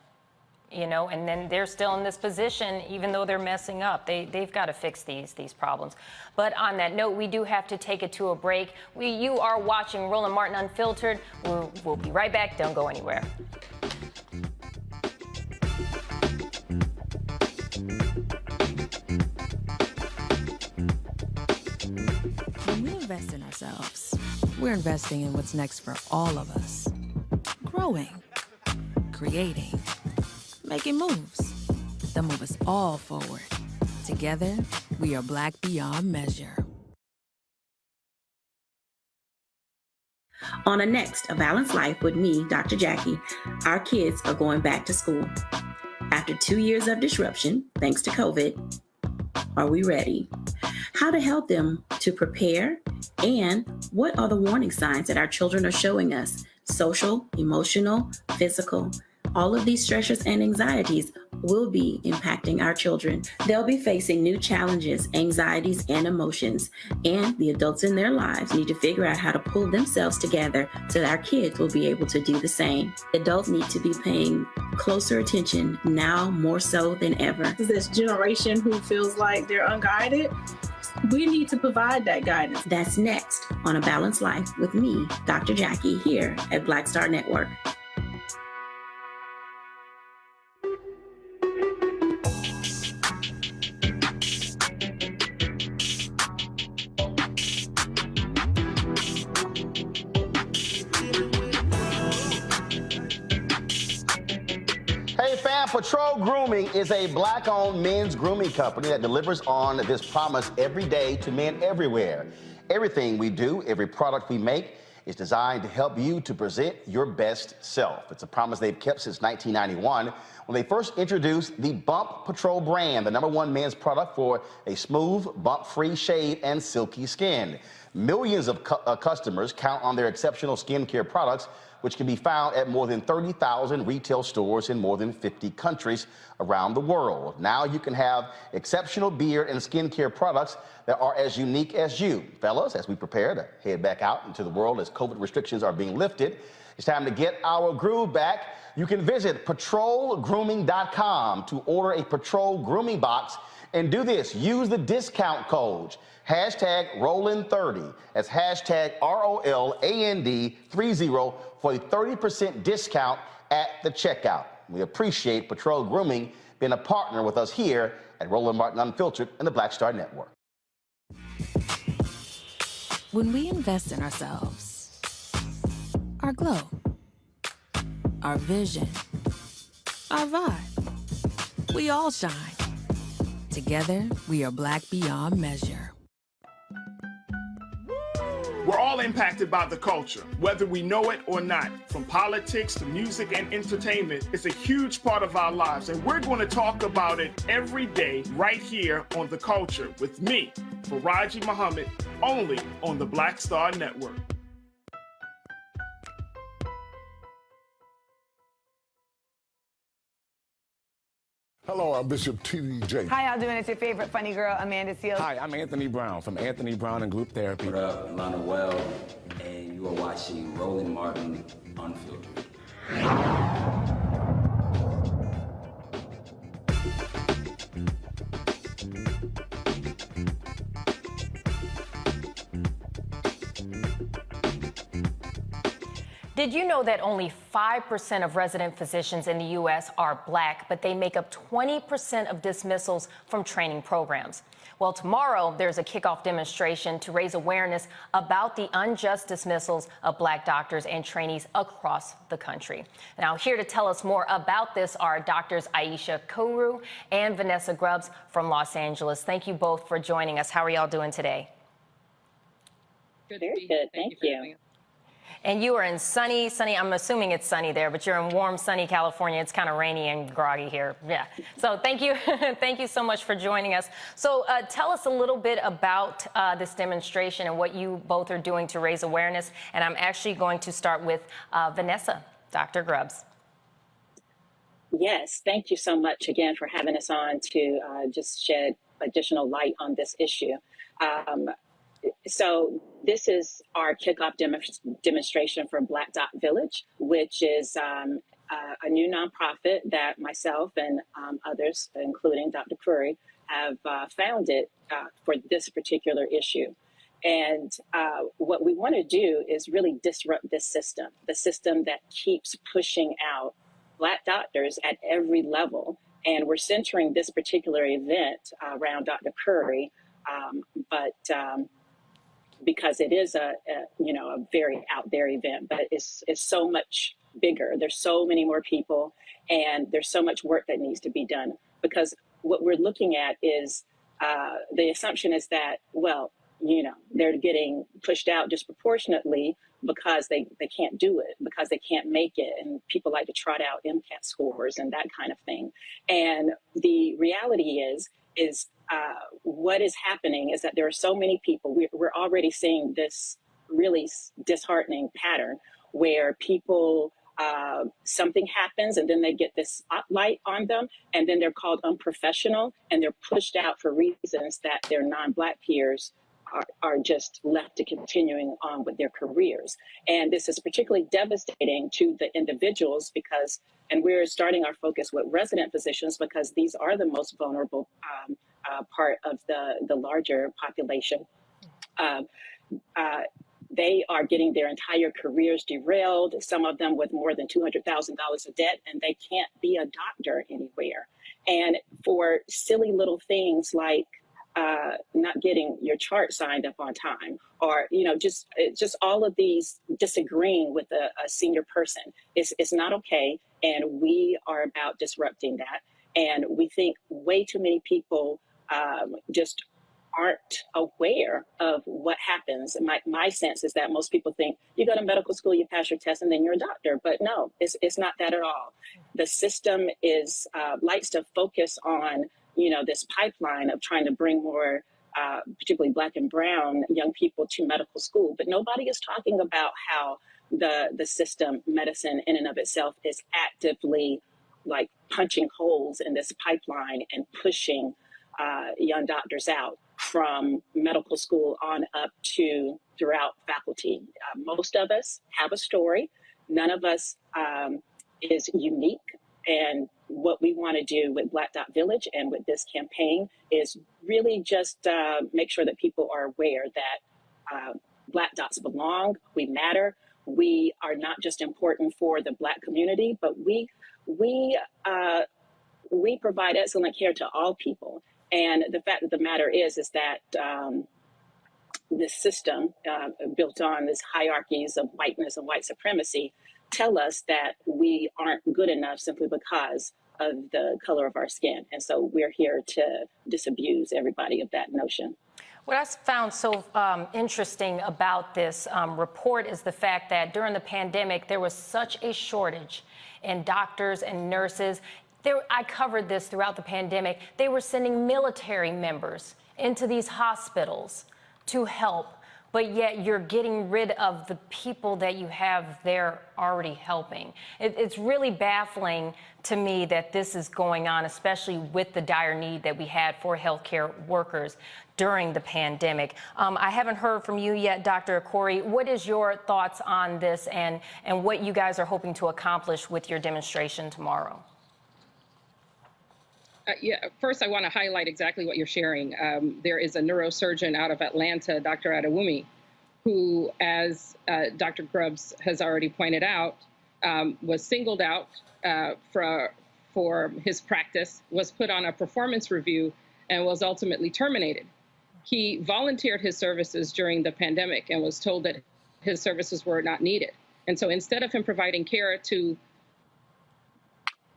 K: You know, and then they're still in this position, even though they're messing up. They've got to fix these problems. But on that note, we do have to take it to a break. You are watching Roland Martin Unfiltered. We'll be right back. Don't go anywhere.
I: When we invest in ourselves, we're investing in what's next for all of us. Growing, creating, making moves that move us all forward. Together, we are Black beyond measure.
B: On a next A Balanced Life with me, Dr. Jackie, our kids are going back to school. After 2 years of disruption, thanks to COVID, are we ready? How to help them to prepare, and what are the warning signs that our children are showing us? Social, emotional, physical. All of these stressors and anxieties will be impacting our children. They'll be facing new challenges, anxieties, and emotions. And the adults in their lives need to figure out how to pull themselves together so that our kids will be able to do the same. Adults need to be paying closer attention now more so than ever.
C: This generation who feels like they're unguided, we need to provide that guidance.
B: That's next on A Balanced Life with me, Dr. Jackie, here at Black Star Network.
O: Patrol Grooming is a Black-owned men's grooming company that delivers on this promise every day to men everywhere. Everything we do, every product we make, It's designed to help you to present your best self. It's a promise they've kept since 1991 when they first introduced the Bump Patrol brand, the #1 men's product for a smooth, bump-free shave and silky skin. Millions of customers count on their exceptional skincare products, which can be found at more than 30,000 retail stores in more than 50 countries around the world. Now you can have exceptional beard and skincare products that are as unique as you. Fellas, as we prepare to head back out into the world as COVID restrictions are being lifted, it's time to get our groove back. You can visit patrolgrooming.com to order a Patrol grooming box. And do this, use the discount code, #Roland30. That's #ROLAND30 for a 30% discount at the checkout. We appreciate Patrol Grooming being a partner with us here at Roland Martin Unfiltered and the Black Star Network.
I: When we invest in ourselves, our glow, our vision, our vibe, we all shine. Together, we are black beyond measure.
F: We're all impacted by the culture, whether we know it or not. From politics to music and entertainment, it's a huge part of our lives, and we're going to talk about it every day right here on The Culture with me, Faraji Muhammad, only on the Black Star Network.
J: Hello, I'm Bishop T.D.J.
V: Hi, y'all doing? It's your favorite funny girl, Amanda Seals.
W: Hi, I'm Anthony Brown from Anthony Brown and Group Therapy.
Y: What up, Nat'l, and you are watching Roland Martin Unfiltered.
K: Did you know that only 5% of resident physicians in the U.S. are black, but they make up 20% of dismissals from training programs? Well, tomorrow there's a kickoff demonstration to raise awareness about the unjust dismissals of black doctors and trainees across the country. Now, here to tell us more about this are doctors Aisha Kouru and Vanessa Grubbs from Los Angeles. Thank you both for joining us. How are y'all doing today?
Z: Very good. Thank you.
K: And you are in sunny, I'm assuming it's sunny there, but you're in warm, sunny California. It's kind of rainy and groggy here. Yeah. So thank you. Thank you so much for joining us. So tell us a little bit about this demonstration and what you both are doing to raise awareness. And I'm actually going to start with Vanessa, Dr. Grubbs.
Z: Yes. Thank you so much again for having us on to just shed additional light on this issue. So this is our kickoff demonstration for Black Dot Village, which is a new nonprofit that myself and others, including Dr. Curry, have founded for this particular issue. And what we want to do is really disrupt this system, the system that keeps pushing out Black doctors at every level. And we're centering this particular event around Dr. Curry, because it is a very out there event, but it's so much bigger. There's so many more people, and there's so much work that needs to be done. Because what we're looking at is the assumption is that, well, they're getting pushed out disproportionately because they can't do it, because they can't make it, and people like to trot out MCAT scores and that kind of thing. And the reality is what is happening is that there are so many people. We're already seeing this really disheartening pattern where people, something happens and then they get this spotlight on them, and then they're called unprofessional, and they're pushed out for reasons that their non-Black peers are just left to continuing on with their careers. And this is particularly devastating to the individuals because, and we're starting our focus with resident physicians because these are the most vulnerable part of the larger population. They are getting their entire careers derailed, some of them with more than $200,000 of debt, and they can't be a doctor anywhere. And for silly little things like not getting your chart signed up on time, or just all of these disagreeing with a senior person, it's not okay. And we are about disrupting that. And we think way too many people just aren't aware of what happens. My sense is that most people think you go to medical school, you pass your test, and then you're a doctor. But no, it's not that at all. The system is likes to focus on, this pipeline of trying to bring more, particularly Black and Brown young people to medical school. But nobody is talking about how the system, medicine in and of itself, is actively like punching holes in this pipeline and pushing young doctors out from medical school on up to throughout faculty. Most of us have a story. None of us is unique. And what we want to do with Black Dot Village and with this campaign is really just make sure that people are aware that Black dots belong, we matter. We are not just important for the Black community, but we provide excellent care to all people. And the fact of the matter is that this system built on these hierarchies of whiteness and white supremacy tell us that we aren't good enough simply because of the color of our skin. And so we're here to disabuse everybody of that notion.
K: What I found so interesting about this report is the fact that during the pandemic, there was such a shortage in doctors and nurses. I covered this throughout the pandemic. They were sending military members into these hospitals to help, but yet you're getting rid of the people that you have there already helping. It's really baffling to me that this is going on, especially with the dire need that we had for healthcare workers during the pandemic. I haven't heard from you yet, Dr. Corey. What is your thoughts on this and what you guys are hoping to accomplish with your demonstration tomorrow?
A: First, I want to highlight exactly what you're sharing. There is a neurosurgeon out of Atlanta, Dr. Adewumi, who, as Dr. Grubbs has already pointed out, was singled out for his practice, was put on a performance review, and was ultimately terminated. He volunteered his services during the pandemic and was told that his services were not needed. And so instead of him providing care to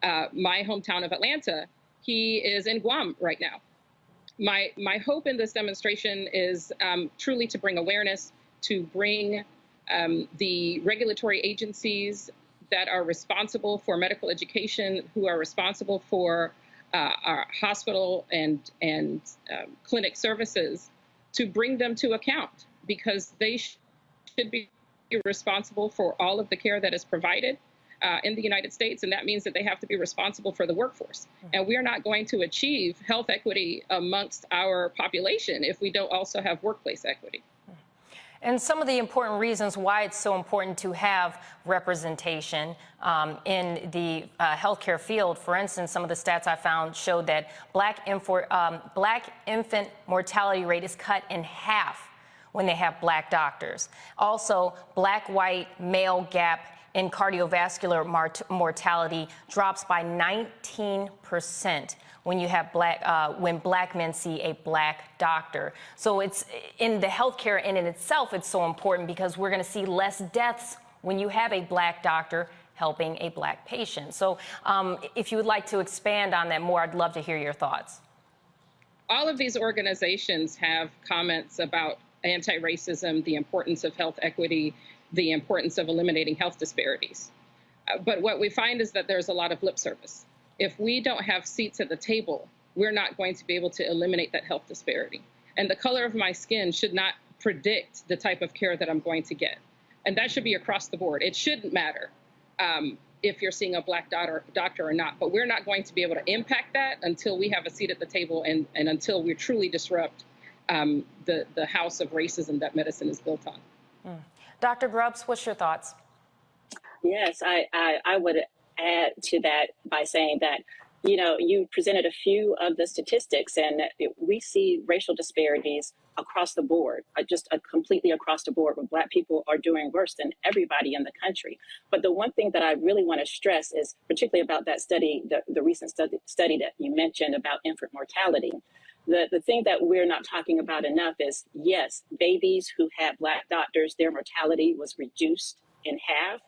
A: my hometown of Atlanta, he is in Guam right now. My hope in this demonstration is truly to bring awareness, to bring the regulatory agencies that are responsible for medical education, who are responsible for our hospital and clinic services, to bring them to account, because they should be responsible for all of the care that is provided in the United States, and that means that they have to be responsible for the workforce. And we are not going to achieve health equity amongst our population if we don't also have workplace equity.
K: And some of the important reasons why it's so important to have representation in the healthcare field. For instance, some of the stats I found showed that Black infant mortality rate is cut in half when they have Black doctors. Also, Black-white male gap in cardiovascular mortality drops by 19% when you have when Black men see a Black doctor. So it's in the healthcare in itself, it's so important because we're going to see less deaths when you have a Black doctor helping a Black patient. So if you would like to expand on that more, I'd love to hear your thoughts.
A: All of these organizations have comments about anti-racism, the importance of health equity, the importance of eliminating health disparities. But what we find is that there's a lot of lip service. If we don't have seats at the table, we're not going to be able to eliminate that health disparity. And the color of my skin should not predict the type of care that I'm going to get. And that should be across the board. It shouldn't matter if you're seeing a Black doctor or not, but we're not going to be able to impact that until we have a seat at the table and until we truly disrupt the house of racism that medicine is built on.
K: Dr. Grubbs, what's your thoughts?
Z: Yes, I would add to that by saying that, you presented a few of the statistics, and we see racial disparities across the board, just completely across the board, where Black people are doing worse than everybody in the country. But the one thing that I really want to stress is particularly about that study, the recent study that you mentioned about infant mortality. The thing that we're not talking about enough is, yes, babies who had Black doctors, their mortality was reduced in half,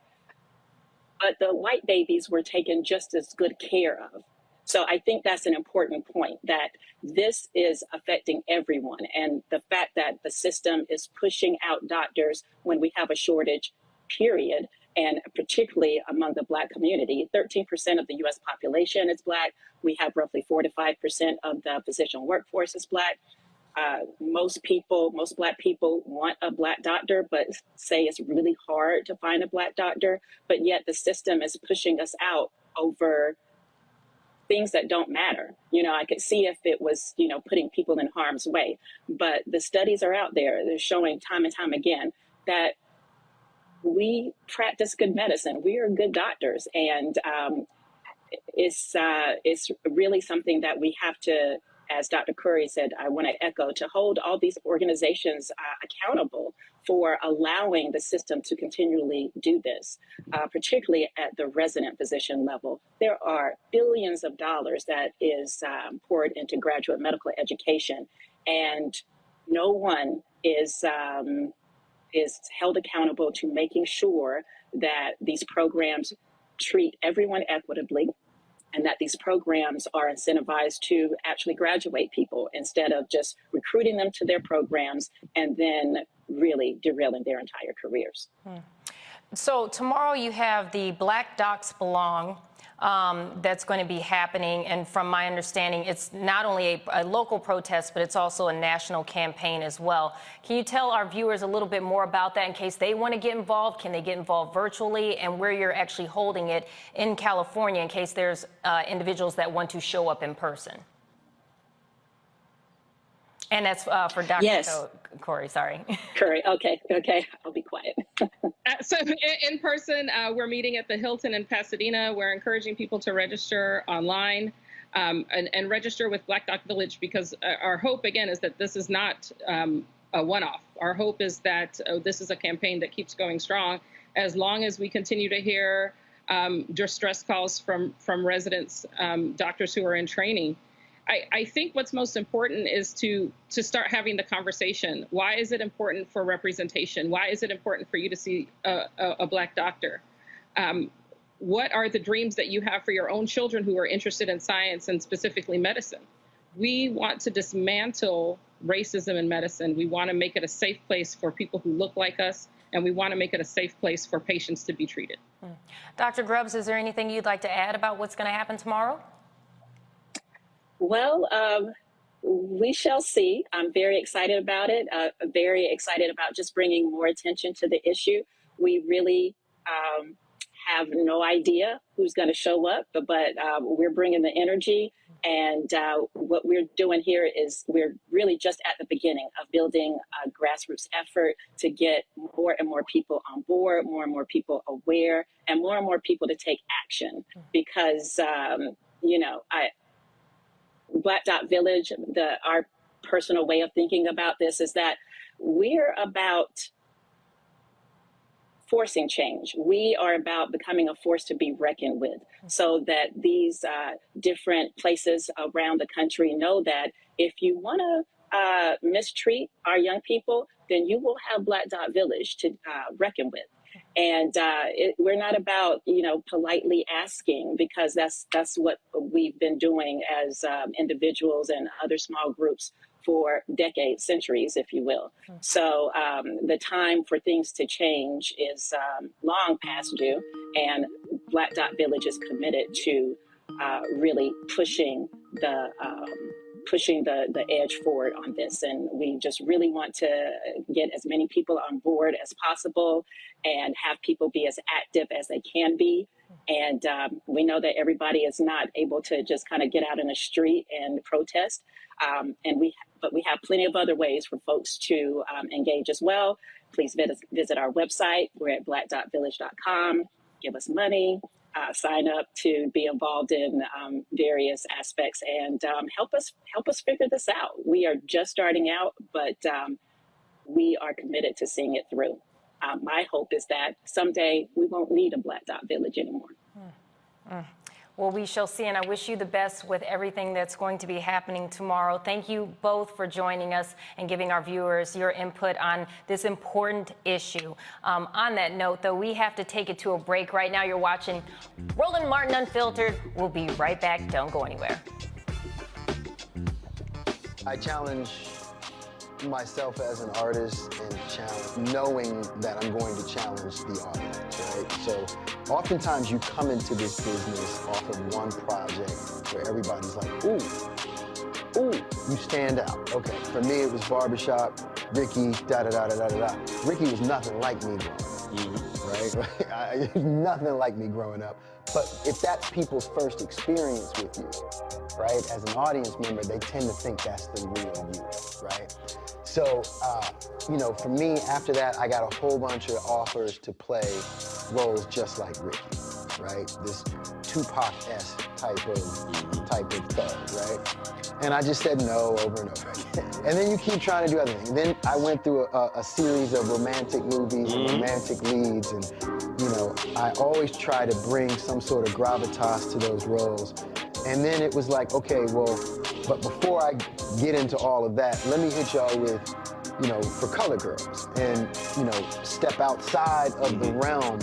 Z: but the white babies were taken just as good care of. So I think that's an important point, that this is affecting everyone. And the fact that the system is pushing out doctors when we have a shortage, period, and particularly among the Black community. 13% of the US population is Black. We have roughly 4 to 5% of the physician workforce is Black. Most Black people want a Black doctor, but say it's really hard to find a Black doctor. But yet the system is pushing us out over things that don't matter. I could see if it was, putting people in harm's way. But the studies are out there. They're showing time and time again that we practice good medicine. We are good doctors. And it's really something that we have to, as Dr. Curry said, I want to echo, to hold all these organizations accountable for allowing the system to continually do this, particularly at the resident physician level. There are billions of dollars that is poured into graduate medical education, and no one is held accountable to making sure that these programs treat everyone equitably, and that these programs are incentivized to actually graduate people instead of just recruiting them to their programs and then really derailing their entire careers.
K: So tomorrow you have the Black Docs Belong that's going to be happening. And from my understanding, it's not only a local protest, but it's also a national campaign as well. Can you tell our viewers a little bit more about that in case they want to get involved? Can they get involved virtually, and where you're actually holding it in California in case there's individuals that want to show up in person? And that's for Dr.
Z: Yes.
K: Corey, sorry.
Z: Curry, okay, I'll be quiet.
A: So in person, we're meeting at the Hilton in Pasadena. We're encouraging people to register online and register with Black Doc Village, because our hope, again, is that this is not a one-off. Our hope is that this is a campaign that keeps going strong as long as we continue to hear distress calls from residents, doctors who are in training. I think what's most important is to start having the conversation. Why is it important for representation? Why is it important for you to see a Black doctor? What are the dreams that you have for your own children who are interested in science and specifically medicine? We want to dismantle racism in medicine. We want to make it a safe place for people who look like us, and we want to make it a safe place for patients to be treated.
K: Dr. Grubbs, is there anything you'd like to add about what's going to happen tomorrow?
Z: Well, we shall see. I'm very excited about it. Very excited about just bringing more attention to the issue. We really have no idea who's going to show up, but we're bringing the energy. And what we're doing here is we're really just at the beginning of building a grassroots effort to get more and more people on board, more and more people aware, and more people to take action. Because, Black Dot Village, our personal way of thinking about this is that we're about forcing change. We are about becoming a force to be reckoned with, so that these different places around the country know that if you want to mistreat our young people, then you will have Black Dot Village to reckon with. And we're not about, politely asking, because that's what we've been doing as individuals and other small groups for decades, centuries, if you will. So the time for things to change is long past due, and Black Dot Village is committed to really pushing the edge forward on this. And we just really want to get as many people on board as possible and have people be as active as they can be. And we know that everybody is not able to just kind of get out in the street and protest. But we have plenty of other ways for folks to engage as well. Please visit our website. We're at black.village.com. Give us money. Sign up to be involved in various aspects, and help us figure this out. We are just starting out, but we are committed to seeing it through. My hope is that someday we won't need a Black Dot Village anymore.
K: Well, we shall see, and I wish you the best with everything that's going to be happening tomorrow. Thank you both for joining us and giving our viewers your input on this important issue. On that note, though, we have to take it to a break. Right now, you're watching Roland Martin Unfiltered. We'll be right back. Don't go anywhere.
L: I challenge myself as an artist and challenge knowing that I'm going to challenge the audience, right? So oftentimes you come into this business off of one project where everybody's like, ooh, you stand out. Okay, for me it was Barbershop, Ricky, da-da-da-da-da-da. Ricky was nothing like me growing up, right? Nothing like me growing up. But if that's people's first experience with you, right, as an audience member, they tend to think that's the real you, right? So, you know, for me, after that, I got a whole bunch of offers to play roles just like Ricky, right? This Tupac-esque type of thug, right? And I just said no over and over again. And then you keep trying to do other things. Then I went through a series of romantic movies and romantic leads, and, you know, I always try to bring some sort of gravitas to those roles. And then it was like, okay, well, but before I get into all of that, let me hit y'all with, you know, For Color Girls, and, you know, step outside of the realm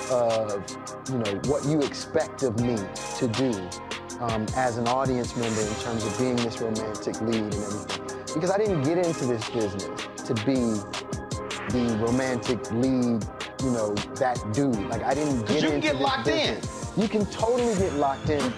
L: of, you know, what you expect of me to do as an audience member in terms of being this romantic lead and everything. Because I didn't get into this business to be the romantic lead, you know, that dude. Like, I didn't get into this business. You can get locked in. You can totally get locked in.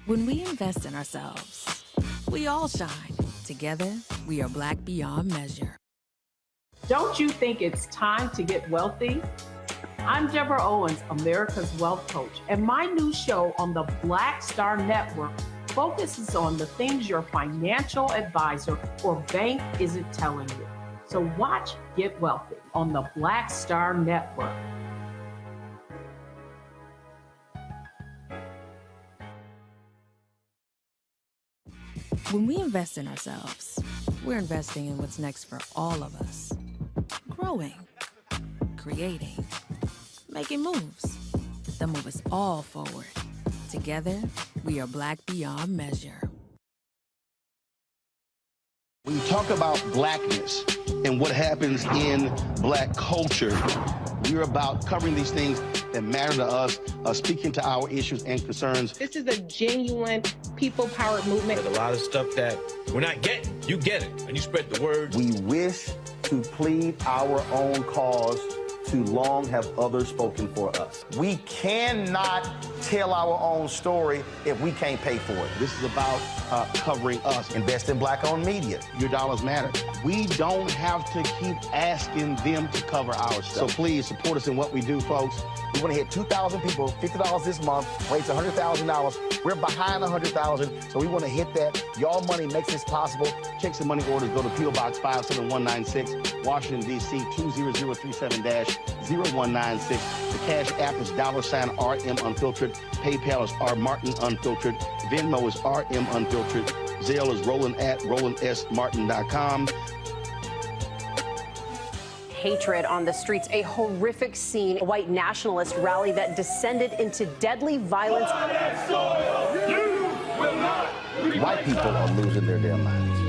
I: When we invest in ourselves, we all shine. Together, we are Black beyond measure.
M: Don't you think it's time to get wealthy? I'm Deborah Owens, America's Wealth Coach, and my new show on the Black Star Network focuses on the things your financial advisor or bank isn't telling you. So watch Get Wealthy on the Black Star Network.
I: When we invest in ourselves, we're investing in what's next for all of us. Growing, creating, making moves that move us all forward. Together, we are Black beyond measure.
O: When you talk about blackness and what happens in Black culture, we're about covering these things that matter to us, speaking to our issues and concerns.
G: This is a genuine people-powered movement.
S: There's a lot of stuff that we're not getting. You get it, and you spread the word.
O: We wish to plead our own cause. Too long have others spoken for us. We cannot tell our own story if we can't pay for it. This is about covering us. Invest in Black-owned media. Your dollars matter. We don't have to keep asking them to cover our stuff. So please support us in what we do, folks. We want to hit 2,000 people, $50 this month, raise $100,000. We're behind 100,000, so we want to hit that. Y'all money makes this possible. Check some money orders. Go to P.O. Box 57196, Washington, D.C. 20037-0196. The Cash App is $RM Unfiltered. PayPal is R Martin Unfiltered. Venmo is RM Unfiltered. Zelle is Roland@RolandSMartin.com.
N: Hatred on the streets, a horrific scene, a white nationalist rally that descended into deadly violence.
O: White people are losing their damn minds.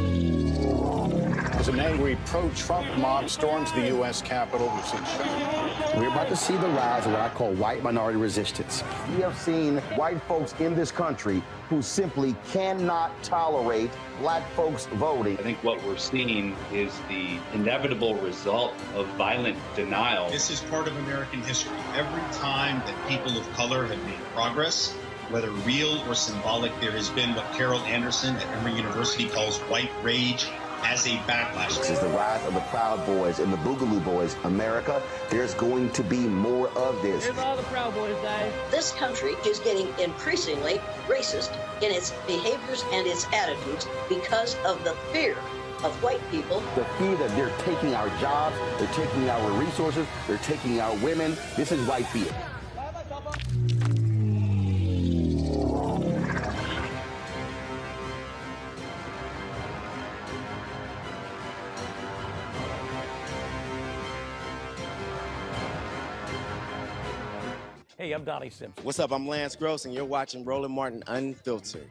P: As an angry pro-Trump mob storms the U.S. Capitol, we've seen shooting.
O: We're about to see the rise of what I call white minority resistance. We have seen white folks in this country who simply cannot tolerate Black folks voting.
Q: I think what we're seeing is the inevitable result of violent denial.
R: This is part of American history. Every time that people of color have made progress, whether real or symbolic, there has been what Carol Anderson at Emory University calls white rage as a backlash.
O: This is the rise of the Proud Boys and the Boogaloo Boys. America, there's going to be more of this.
N: Here's all the Proud Boys, guys.
T: This country is getting increasingly racist in its behaviors and its attitudes because of the fear of white people.
O: The fear that they're taking our jobs, they're taking our resources, they're taking our women. This is white fear.
C: Hey, I'm Donnie Simpson.
D: What's up? I'm Lance Gross, and you're watching Roland Martin Unfiltered.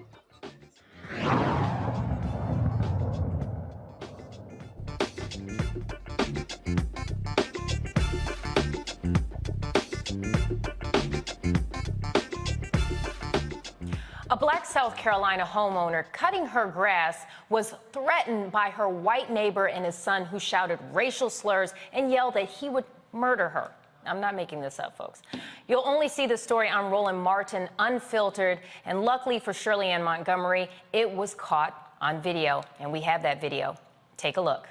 K: A black South Carolina homeowner cutting her grass was threatened by her white neighbor and his son, who shouted racial slurs and yelled that he would murder her. I'm not making this up, folks. You'll only see the story on Roland Martin Unfiltered, and luckily for Shirley Ann Montgomery, it was caught on video, and we have that video. Take a look.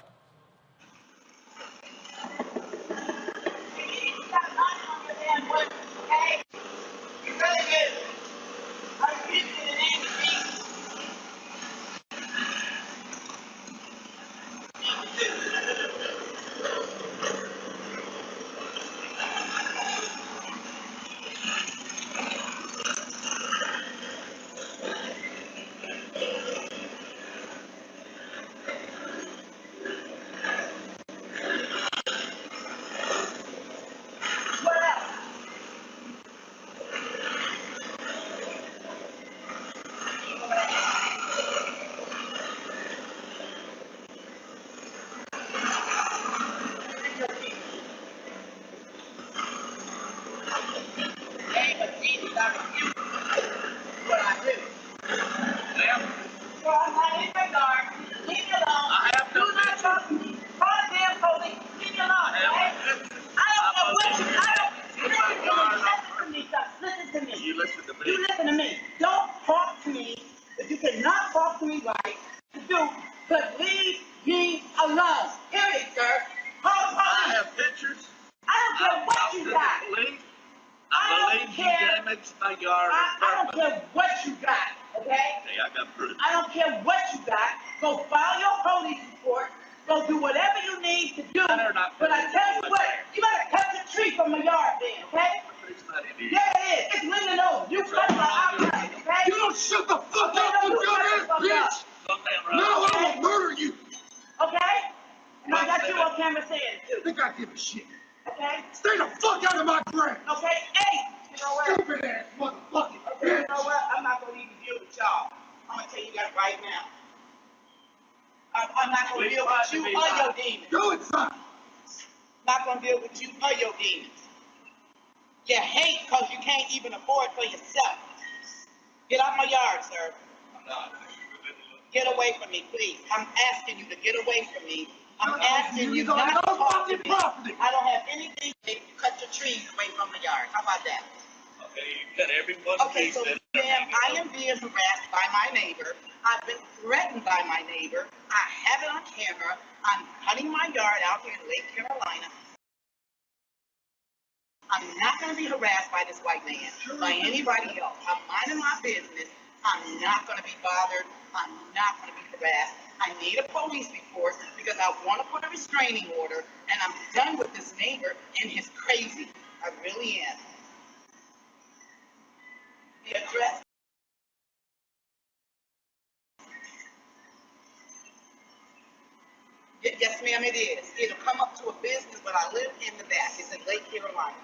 E: Yes, ma'am, it is. It'll come up to a business, but I live in the back. It's in Lake Carolina.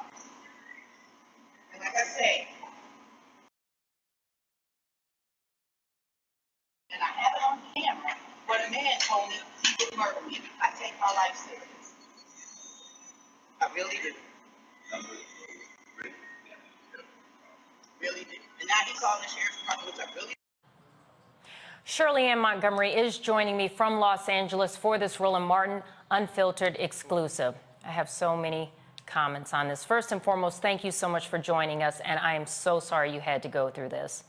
E: And like I say, and I have it on camera, where the man told me he would murder me. I take my life serious. I really do. Really do. And now he called the sheriff's department, which I really do.
K: Shirley Ann Montgomery is joining me from Los Angeles for this Roland Martin Unfiltered exclusive. I have so many comments on this. First and foremost, thank you so much for joining us, and I am so sorry you had to go through this.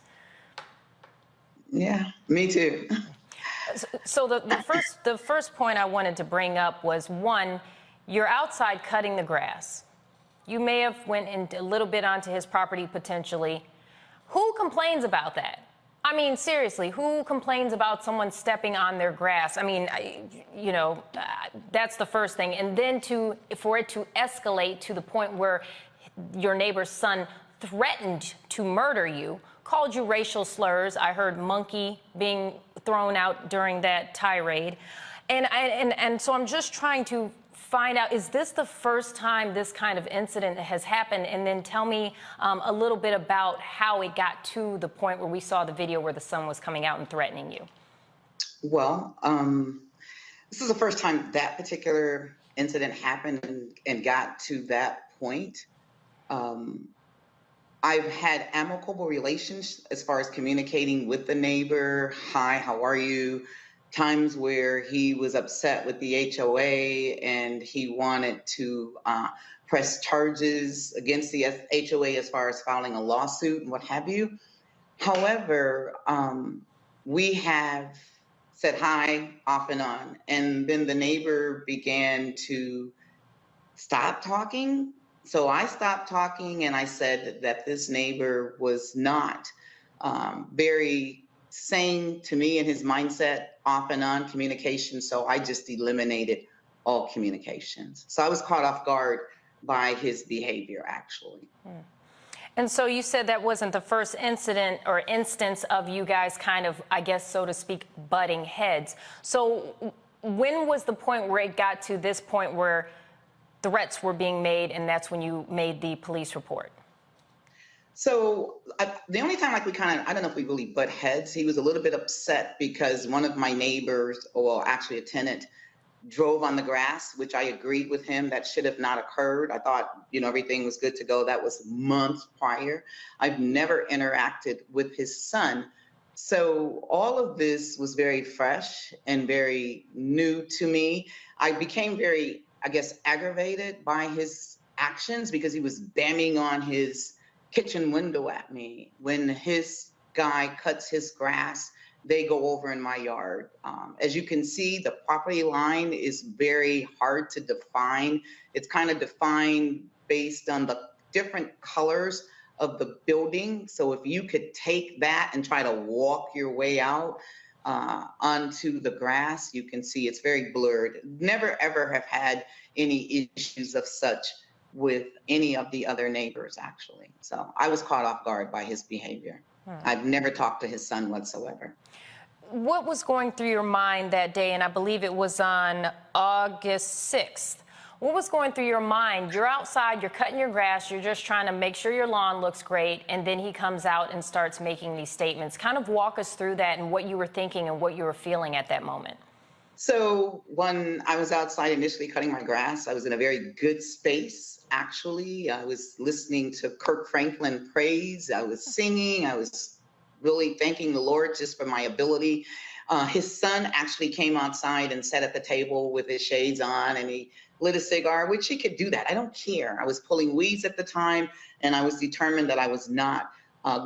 E: Yeah, me too.
K: So the first point I wanted to bring up was, one, you're outside cutting the grass. You may have went in a little bit onto his property potentially. Who complains about that? I mean, seriously, who complains about someone stepping on their grass? I mean, you know, that's the first thing. And then for it to escalate to the point where your neighbor's son threatened to murder you, called you racial slurs. I heard monkey being thrown out during that tirade. And so I'm just trying to find out, is this the first time this kind of incident has happened? And then tell me a little bit about how it got to the point where we saw the video where the son was coming out and threatening you.
B: Well, this is the first time that particular incident happened and got to that point. I've had amicable relations as far as communicating with the neighbor. Hi, how are you? Times where he was upset with the HOA and he wanted to press charges against the HOA as far as filing a lawsuit and what have you. However, we have said hi off and on, and then the neighbor began to stop talking. So I stopped talking and I said that this neighbor was not very sane to me in his mindset, off and on communication. So I just eliminated all communications. So I was caught off guard by his behavior, actually.
K: And so you said that wasn't the first incident or instance of you guys kind of, I guess, so to speak, butting heads. So when was the point where it got to this point where threats were being made, and that's when you made the police report?
B: So the only time like we kind of, I don't know if we really butt heads, he was a little bit upset because one of my neighbors, or actually a tenant, drove on the grass, which I agreed with him. That should have not occurred. I thought, everything was good to go. That was months prior. I've never interacted with his son. So all of this was very fresh and very new to me. I became very, I guess, aggravated by his actions because he was banging on his kitchen window at me. When his guy cuts his grass, they go over in my yard. As you can see, the property line is very hard to define. It's kind of defined based on the different colors of the building. So if you could take that and try to walk your way out onto the grass, you can see it's very blurred. Never ever have had any issues of such with any of the other neighbors, actually. So I was caught off guard by his behavior. I've never talked to his son whatsoever.
K: What was going through your mind that day? And I believe it was on August 6th. What was going through your mind? You're outside, you're cutting your grass, you're just trying to make sure your lawn looks great, and then he comes out and starts making these statements. Kind of walk us through that and what you were thinking and what you were feeling at that moment.
B: So when I was outside initially cutting my grass, I was in a very good space, actually. I was listening to Kirk Franklin praise. I was singing. I was really thanking the Lord just for my ability. His son actually came outside and sat at the table with his shades on, and he lit a cigar, which he could do that. I don't care. I was pulling weeds at the time, and I was determined that I was not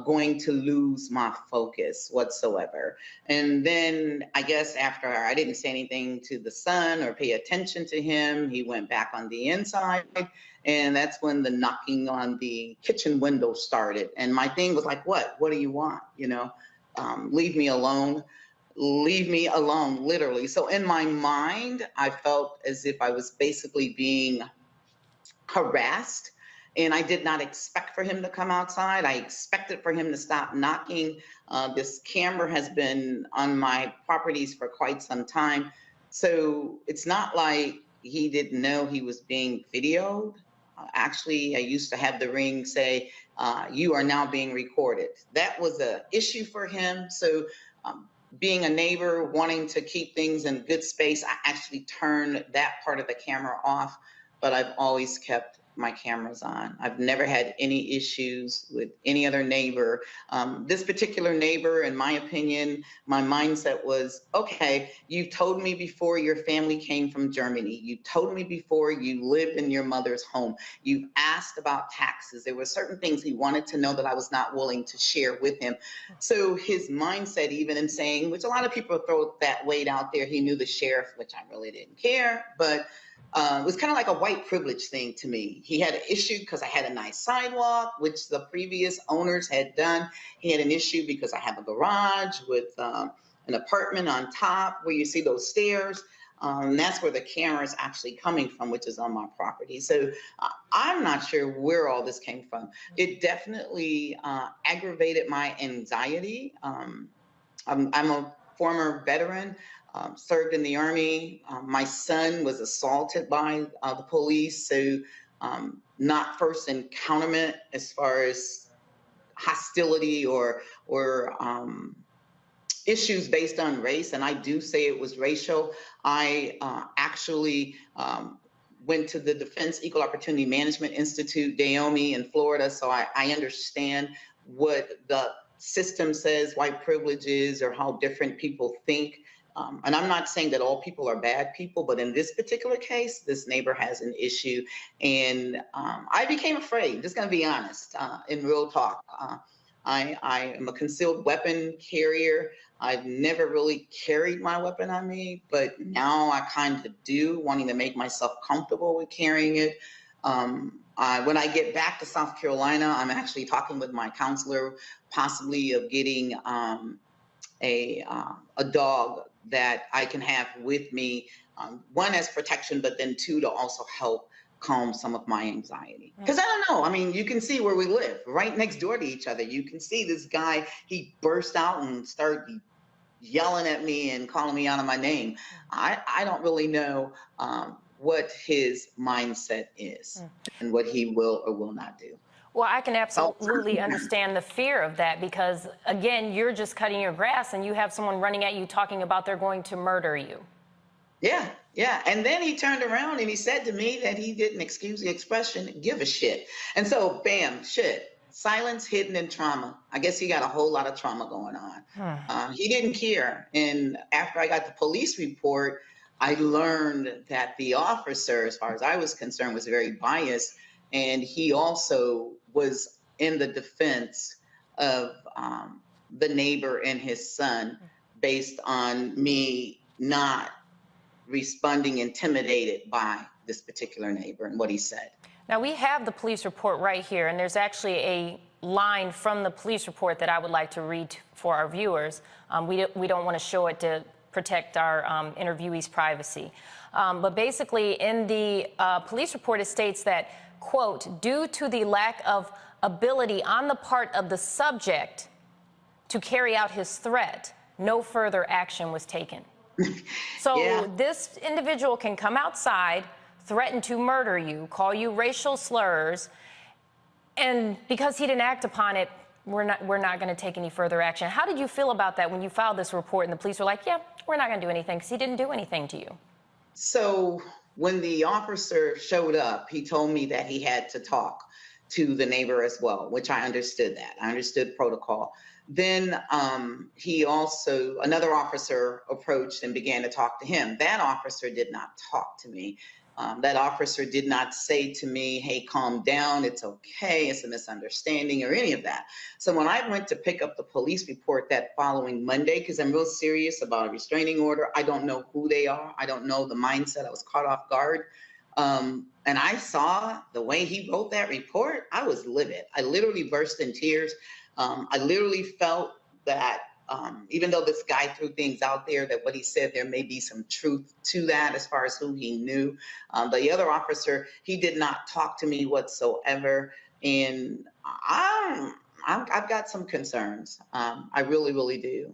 B: going to lose my focus whatsoever. And then I guess after I didn't say anything to the son or pay attention to him, he went back on the inside. And that's when the knocking on the kitchen window started. And my thing was like, what do you want? Leave me alone. Leave me alone, literally. So in my mind, I felt as if I was basically being harassed. And I did not expect for him to come outside. I expected for him to stop knocking. This camera has been on my properties for quite some time. So it's not like he didn't know he was being videoed. Actually, I used to have the ring say, you are now being recorded. That was an issue for him. So being a neighbor, wanting to keep things in good space, I actually turned that part of the camera off, but I've always kept my cameras on. I've never had any issues with any other neighbor. This particular neighbor, in my opinion, my mindset was, okay, you told me before your family came from Germany. You told me before you lived in your mother's home. You've asked about taxes. There were certain things he wanted to know that I was not willing to share with him. So his mindset, even in saying, which a lot of people throw that weight out there, he knew the sheriff, which I really didn't care, but it was kind of like a white privilege thing to me. He had an issue because I had a nice sidewalk, which the previous owners had done. He had an issue because I have a garage with an apartment on top where you see those stairs. And that's where the camera is actually coming from, which is on my property. So I'm not sure where all this came from. It definitely aggravated my anxiety. I'm a former veteran, served in the Army. My son was assaulted by the police, so not first encounterment as far as hostility or issues based on race, and I do say it was racial. I actually went to the Defense Equal Opportunity Management Institute, Daomi in Florida, so I understand what the system says white privilege is or how different people think. And I'm not saying that all people are bad people, but in this particular case, this neighbor has an issue. And I became afraid, just gonna be honest, in real talk. I am a concealed weapon carrier. I've never really carried my weapon on me, but now I kind of do, wanting to make myself comfortable with carrying it. When I get back to South Carolina, I'm actually talking with my counselor, possibly of getting a dog that I can have with me, one as protection, but then two to also help calm some of my anxiety. Because I don't know, I mean, you can see where we live, right next door to each other. You can see this guy, he burst out and started yelling at me and calling me out of my name. I don't really know what his mindset is and what he will or will not do.
K: Well, I can absolutely understand the fear of that because, again, you're just cutting your grass and you have someone running at you talking about they're going to murder you.
B: Yeah, yeah. And then he turned around and he said to me that he didn't, excuse the expression, give a shit. And so, bam, shit. Silence, hidden, and trauma. I guess he got a whole lot of trauma going on. He didn't care. And after I got the police report, I learned that the officer, as far as I was concerned, was very biased. And he also was in the defense of the neighbor and his son based on me not responding intimidated by this particular neighbor and what he said.
K: Now, we have the police report right here, and there's actually a line from the police report that I would like to read for our viewers. We don't want to show it to protect our interviewees' privacy. But basically, in the police report, it states that, quote, due to the lack of ability on the part of the subject to carry out his threat, no further action was taken. So this individual can come outside, threaten to murder you, call you racial slurs, and because he didn't act upon it, we're not going to take any further action. How did you feel about that when you filed this report and the police were like, yeah, we're not going to do anything because he didn't do anything to you?
B: So when the officer showed up, he told me that he had to talk to the neighbor as well, which I understood that. I understood protocol. Then another officer approached and began to talk to him. That officer did not talk to me. That officer did not say to me, hey, calm down, it's okay, it's a misunderstanding or any of that. So when I went to pick up the police report that following Monday, because I'm real serious about a restraining order, I don't know who they are. I don't know the mindset. I was caught off guard. And I saw the way he wrote that report, I was livid. I literally burst in tears. I literally felt that even though this guy threw things out there, that what he said, there may be some truth to that as far as who he knew. The other officer, he did not talk to me whatsoever. And I've got some concerns. I really, really do.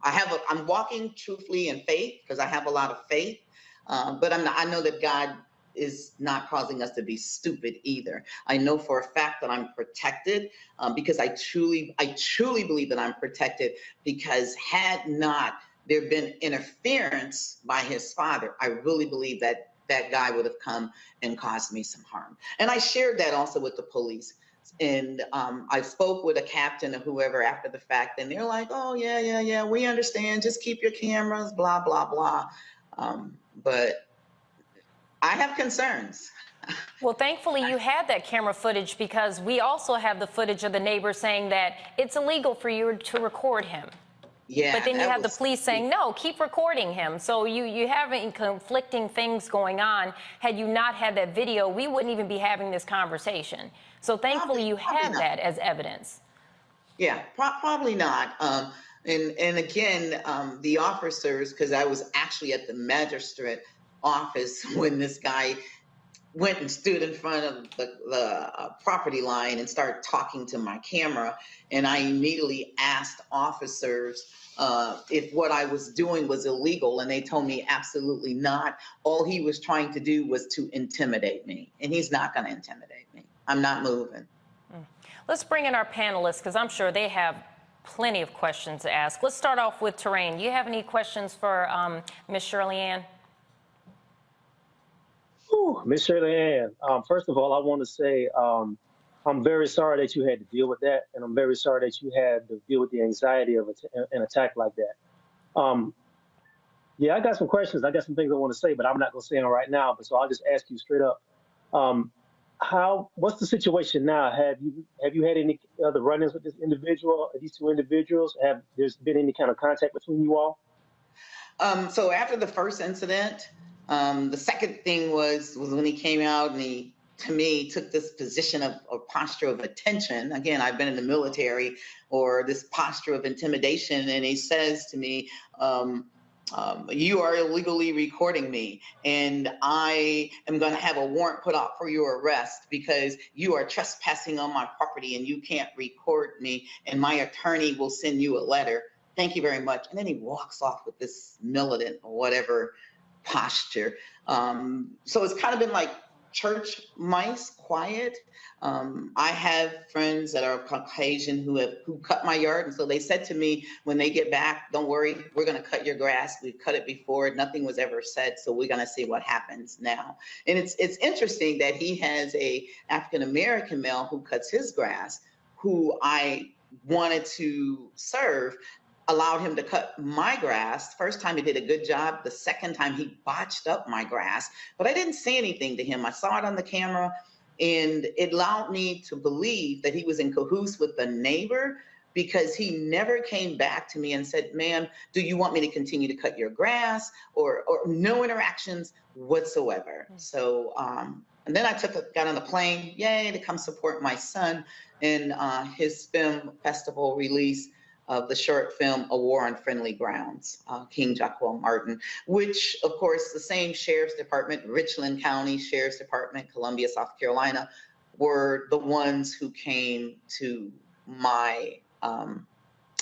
B: I'm walking truthfully in faith because I have a lot of faith, but I know that God is not causing us to be stupid either. I know for a fact that I'm protected because I truly believe that I'm protected because had not there been interference by his father, I really believe that that guy would have come and caused me some harm. And I shared that also with the police. And I spoke with a captain or whoever after the fact, and they're like, oh, yeah, we understand. Just keep your cameras, blah, blah, blah. But I have concerns.
K: Well, thankfully, you had that camera footage because we also have the footage of the neighbor saying that it's illegal for you to record him.
B: Yeah.
K: But then you have the police saying, no, keep recording him. So you have conflicting things going on. Had you not had that video, we wouldn't even be having this conversation. So thankfully, you had that as evidence.
B: Yeah, probably not. And again, the officers, because I was actually at the magistrate office when this guy went and stood in front of the property line and started talking to my camera. And I immediately asked officers if what I was doing was illegal. And they told me absolutely not. All he was trying to do was to intimidate me. And he's not going to intimidate me. I'm not moving.
K: Let's bring in our panelists, because I'm sure they have plenty of questions to ask. Let's start off with Terrain. Do you have any questions for Ms. Shirley Ann?
C: Miss Shirley Ann, first of all, I want to say I'm very sorry that you had to deal with that, and I'm very sorry that you had to deal with the anxiety of an attack like that. Yeah, I got some questions. I got some things I want to say, but I'm not going to say them right now. But so I'll just ask you straight up. What's the situation now? Have you had any other run-ins with this individual, these two individuals? Have there's been any kind of contact between you all?
B: So after the first incident, the second thing was when he came out and he, to me, took this position of posture of attention. Again, I've been in the military, or this posture of intimidation, and he says to me, you are illegally recording me, and I am going to have a warrant put out for your arrest because you are trespassing on my property and you can't record me, and my attorney will send you a letter. Thank you very much. And then he walks off with this militant or whatever posture. So it's kind of been like church mice, quiet. I have friends that are Caucasian who cut my yard, and so they said to me when they get back, "Don't worry, we're going to cut your grass. We've cut it before. Nothing was ever said, so we're going to see what happens now." And it's interesting that he has a African American male who cuts his grass, who I wanted to serve. Allowed him to cut my grass. First time he did a good job. The second time he botched up my grass, but I didn't say anything to him. I saw it on the camera, and it allowed me to believe that he was in cahoots with the neighbor, because he never came back to me and said, "Ma'am, do you want me to continue to cut your grass?" or no interactions whatsoever. So, and then I got on the plane, yay, to come support my son in his film festival release of the short film, A War on Friendly Grounds, King Joelle Martin, which, of course, the same Sheriff's Department, Richland County Sheriff's Department, Columbia, South Carolina, were the ones who came to my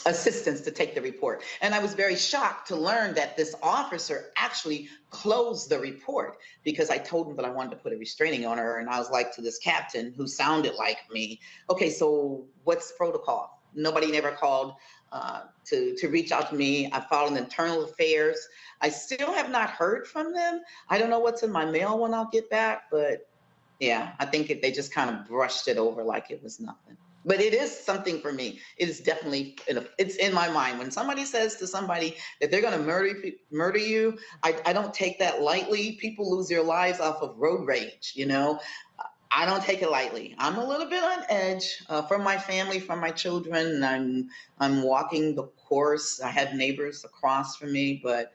B: assistance to take the report. And I was very shocked to learn that this officer actually closed the report, because I told him that I wanted to put a restraining on her. And I was like to this captain who sounded like me, "Okay, so what's protocol?" Nobody never called to reach out to me. I filed in internal affairs. I still have not heard from them. I don't know what's in my mail when I'll get back, but yeah, I think they just kind of brushed it over like it was nothing. But it is something for me. It is definitely, it's in my mind. When somebody says to somebody that they're going to murder you, I don't take that lightly. People lose their lives off of road rage, you know. I don't take it lightly. I'm a little bit on edge from my family, from my children. I'm walking the course. I have neighbors across from me, but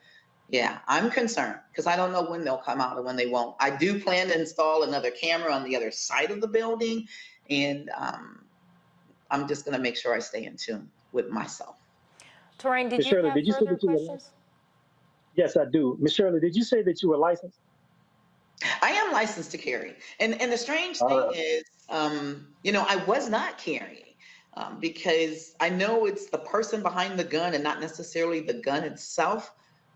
B: yeah, I'm concerned because I don't know when they'll come out or when they won't. I do plan to install another camera on the other side of the building, and I'm just going to make sure I stay in tune with myself.
K: Terrain, did you have further questions?
C: Yes, I do. Ms. Shirley, did you say that you were licensed?
B: I am licensed to carry. And the strange thing is, you know, I was not carrying because I know it's the person behind the gun and not necessarily the gun itself.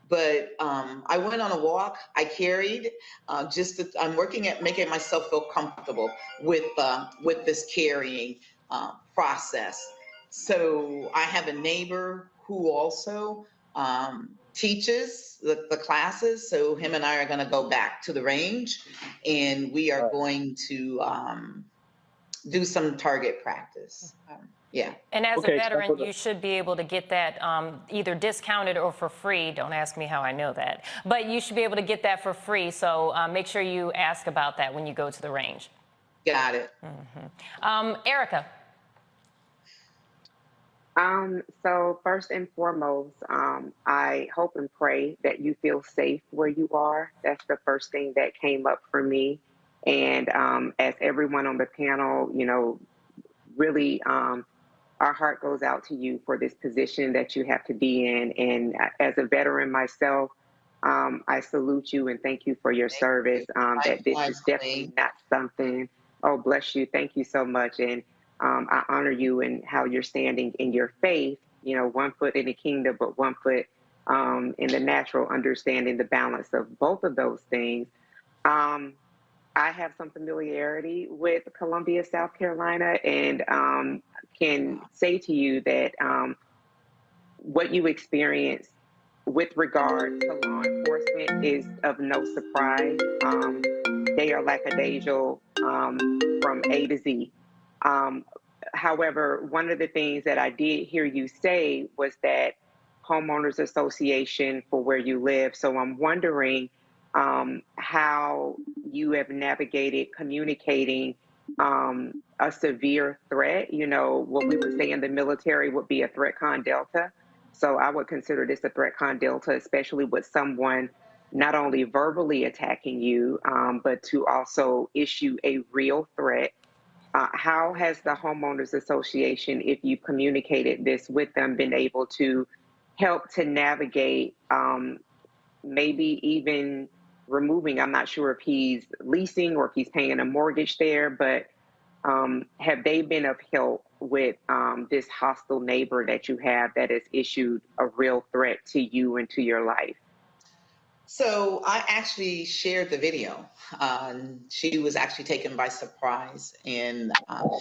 B: But I went on a walk, I carried, I'm working at making myself feel comfortable with this carrying process. So I have a neighbor who also teaches the classes. So him and I are going to go back to the range, and we are going to do some target practice. Yeah.
K: And as a veteran, you should be able to get that either discounted or for free. Don't ask me how I know that. But you should be able to get that for free. So make sure you ask about that when you go to the range.
B: Got it.
K: Erica.
F: So first and foremost, I hope and pray that you feel safe where you are. That's the first thing that came up for me. And as everyone on the panel, you know, really our heart goes out to you for this position that you have to be in. And as a veteran myself, I salute you and thank you for your service. That this is definitely not something. Oh, bless you. Thank you so much. And I honor you and how you're standing in your faith, you know, 1 foot in the kingdom, but 1 foot in the natural, understanding the balance of both of those things. I have some familiarity with Columbia, South Carolina, and can say to you that what you experience with regard to law enforcement is of no surprise. They are lackadaisical from A to Z. However, one of the things that I did hear you say was that homeowners association for where you live. So I'm wondering how you have navigated communicating a severe threat. You know, what we would say in the military would be a threat con delta. So I would consider this a threat con delta, especially with someone not only verbally attacking you, but to also issue a real threat. How has the homeowners association, if you communicated this with them, been able to help to navigate maybe even removing, I'm not sure if he's leasing or if he's paying a mortgage there, but have they been of help with this hostile neighbor that you have that has issued a real threat to you and to your life?
B: So I actually shared the video. She was actually taken by surprise, and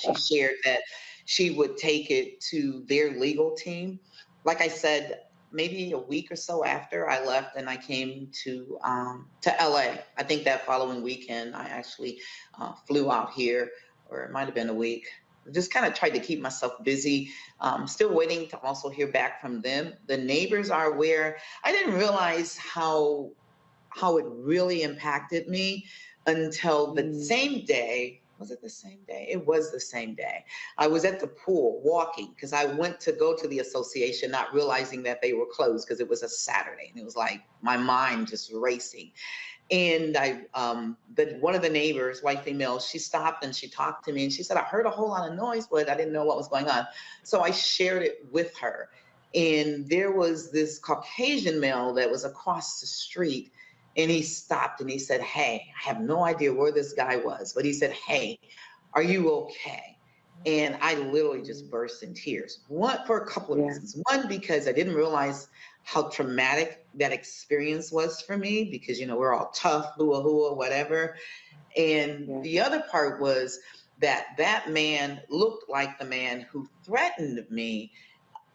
B: she shared that she would take it to their legal team. Like I said, maybe a week or so after I left and I came to LA. I think that following weekend I actually flew out here, or it might have been a week. Just kind of tried to keep myself busy. Still waiting to also hear back from them. The neighbors are aware. I didn't realize how it really impacted me until the same day. Was it the same day? It was the same day. I was at the pool walking because I went to go to the association, not realizing that they were closed because it was a Saturday. And it was like my mind just racing. And one of the neighbors, white female, she stopped and she talked to me and she said, I heard a whole lot of noise, but I didn't know what was going on. So I shared it with her. And there was this Caucasian male that was across the street. And he stopped and he said, hey, I have no idea where this guy was, but he said, hey, are you okay? And I literally just burst in tears. For a couple of reasons. One, because I didn't realize how traumatic that experience was for me, because, you know, we're all tough, hua, whatever. And the other part was that man looked like the man who threatened me.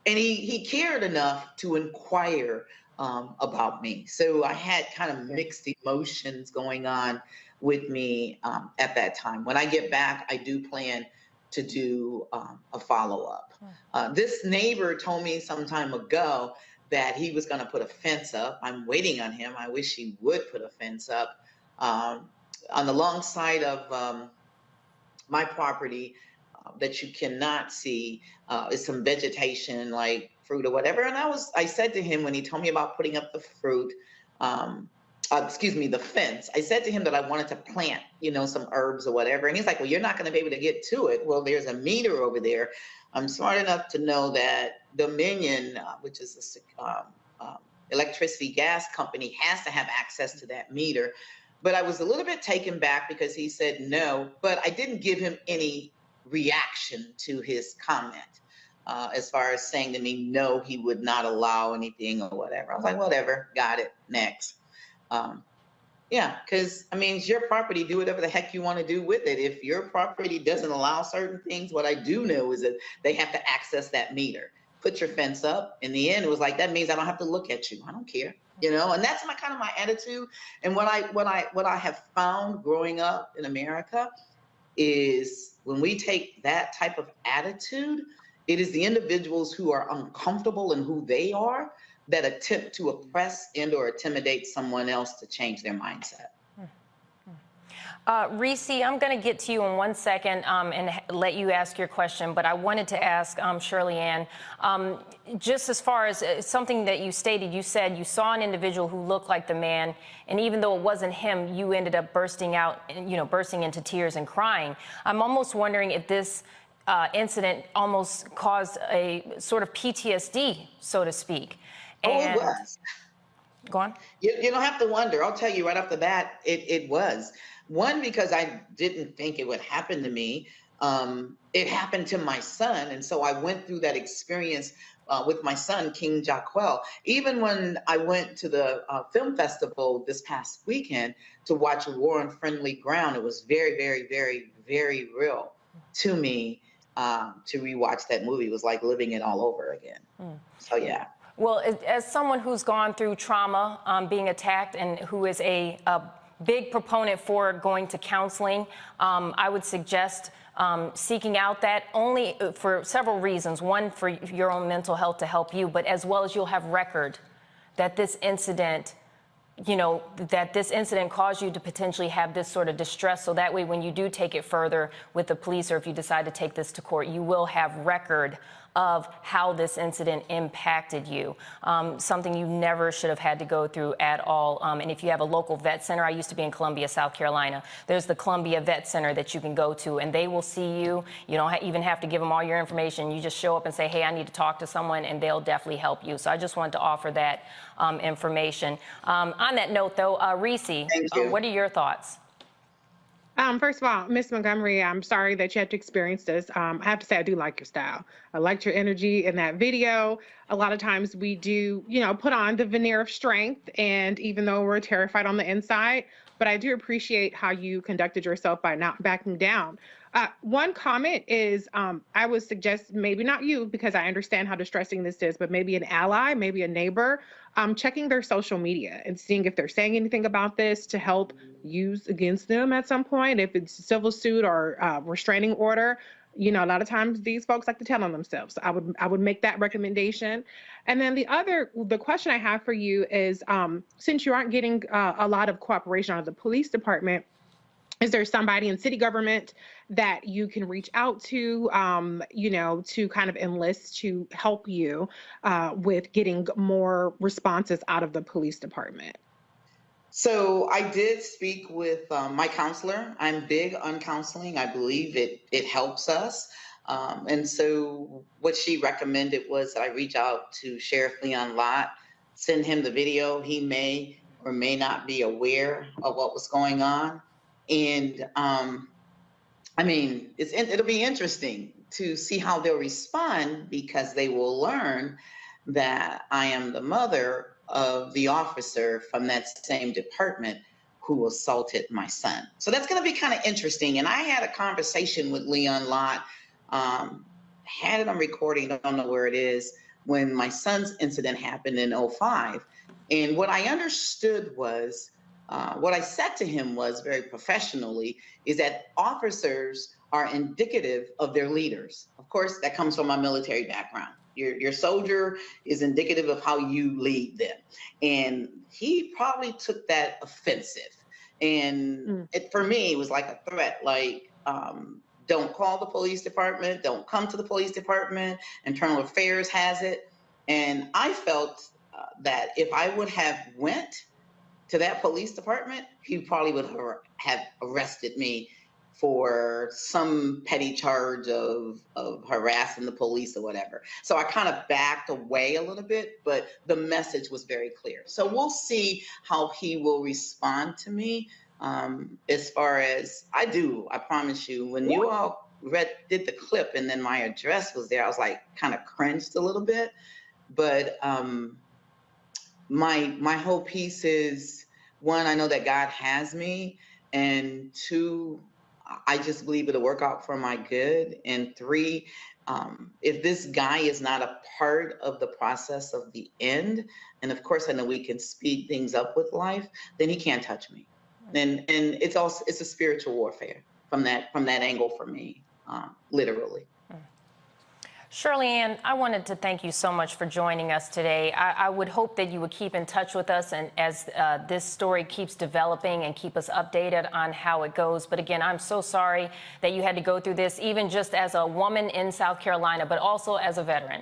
B: And he cared enough to inquire about me. So I had kind of mixed emotions going on with me at that time. When I get back, I do plan to do a follow-up. This neighbor told me some time ago that he was going to put a fence up. I'm waiting on him. I wish he would put a fence up. On the long side of my property that you cannot see is some vegetation like fruit or whatever. And I said to him when he told me about putting up the fruit, the fence, I said to him that I wanted to plant, you know, some herbs or whatever. And he's like, well, you're not going to be able to get to it. Well, there's a meter over there. I'm smart enough to know that Dominion, which is a electricity gas company, has to have access to that meter. But I was a little bit taken back because he said no, but I didn't give him any reaction to his comment as far as saying to me, no, he would not allow anything or whatever. I was like, whatever, got it, next. Yeah, because, I mean, it's your property. Do whatever the heck you want to do with it. If your property doesn't allow certain things, what I do know is that they have to access that meter. Put your fence up. In the end, it was like, that means I don't have to look at you. I don't care, you know? And that's my attitude. And what I have found growing up in America is when we take that type of attitude, it is the individuals who are uncomfortable in who they are that attempt to oppress and or intimidate someone else to change their mindset.
K: Reese, I'm going to get to you in 1 second and let you ask your question, but I wanted to ask Shirley Ann, just as far as something that you stated, you said you saw an individual who looked like the man, and even though it wasn't him, you ended up bursting into tears and crying. I'm almost wondering if this incident almost caused a sort of PTSD, so to speak.
B: Oh, it was.
K: Go on.
B: You don't have to wonder. I'll tell you right off the bat, it was. One, because I didn't think it would happen to me. It happened to my son. And so I went through that experience with my son, King Joelle. Even when I went to the film festival this past weekend to watch War on Friendly Ground, it was very, very, very, very real to me to rewatch that movie. It was like living it all over again. So, yeah.
K: Well, as someone who's gone through trauma, being attacked, and who is a big proponent for going to counseling, I would suggest seeking out that only for several reasons. One, for your own mental health to help you, but as well as you'll have record that this incident, that this incident caused you to potentially have this sort of distress. So that way, when you do take it further with the police, or if you decide to take this to court, you will have record of how this incident impacted you, something you never should have had to go through at all. And if you have a local vet center, I used to be in Columbia, South Carolina. There's the Columbia Vet Center that you can go to, and they will see you. You don't even have to give them all your information. You just show up and say, hey, I need to talk to someone, and they'll definitely help you. So I just wanted to offer that information. On that note, though, Reese, what are your thoughts?
G: First of all, Miss Montgomery, I'm sorry that you had to experience this. I have to say I do like your style. I liked your energy in that video. A lot of times we do, put on the veneer of strength, and even though we're terrified on the inside, but I do appreciate how you conducted yourself by not backing down. One comment is I would suggest, maybe not you, because I understand how distressing this is, but maybe an ally, maybe a neighbor, checking their social media and seeing if they're saying anything about this to help use against them at some point. If it's a civil suit or restraining order, a lot of times these folks like to tell on themselves. So I would make that recommendation. And then the question I have for you is, since you aren't getting a lot of cooperation out of the police department, is there somebody in city government that you can reach out to, to kind of enlist to help you with getting more responses out of the police department?
B: So I did speak with my counselor. I'm big on counseling. I believe it helps us. And so what she recommended was that I reach out to Sheriff Leon Lott, send him the video. He may or may not be aware of what was going on. And it'll be interesting to see how they'll respond, because they will learn that I am the mother of the officer from that same department who assaulted my son. So that's going to be kind of interesting. And I had a conversation with Leon Lott, had it on recording, I don't know where it is, when my son's incident happened in 2005. And what I understood was, what I said to him was, very professionally, is that officers are indicative of their leaders. Of course, that comes from my military background. Your soldier is indicative of how you lead them. And he probably took that offensive. And for me, it was like a threat, like, don't call the police department, don't come to the police department, Internal Affairs has it. And I felt that if I would have went to that police department, he probably would have arrested me for some petty charge of harassing the police or whatever. So I kind of backed away a little bit, but the message was very clear. So we'll see how he will respond to me. As far as I promise you, when you all did the clip and then my address was there, I was like kind of cringed a little bit. But my whole piece is, one, I know that God has me, and two, I just believe it'll work out for my good. And three, if this guy is not a part of the process of the end, and of course I know we can speed things up with life, then he can't touch me. And it's a spiritual warfare from that angle for me, literally.
K: Shirley Ann, I wanted to thank you so much for joining us today. I would hope that you would keep in touch with us, and as this story keeps developing, and keep us updated on how it goes. But again, I'm so sorry that you had to go through this, even just as a woman in South Carolina, but also as a veteran.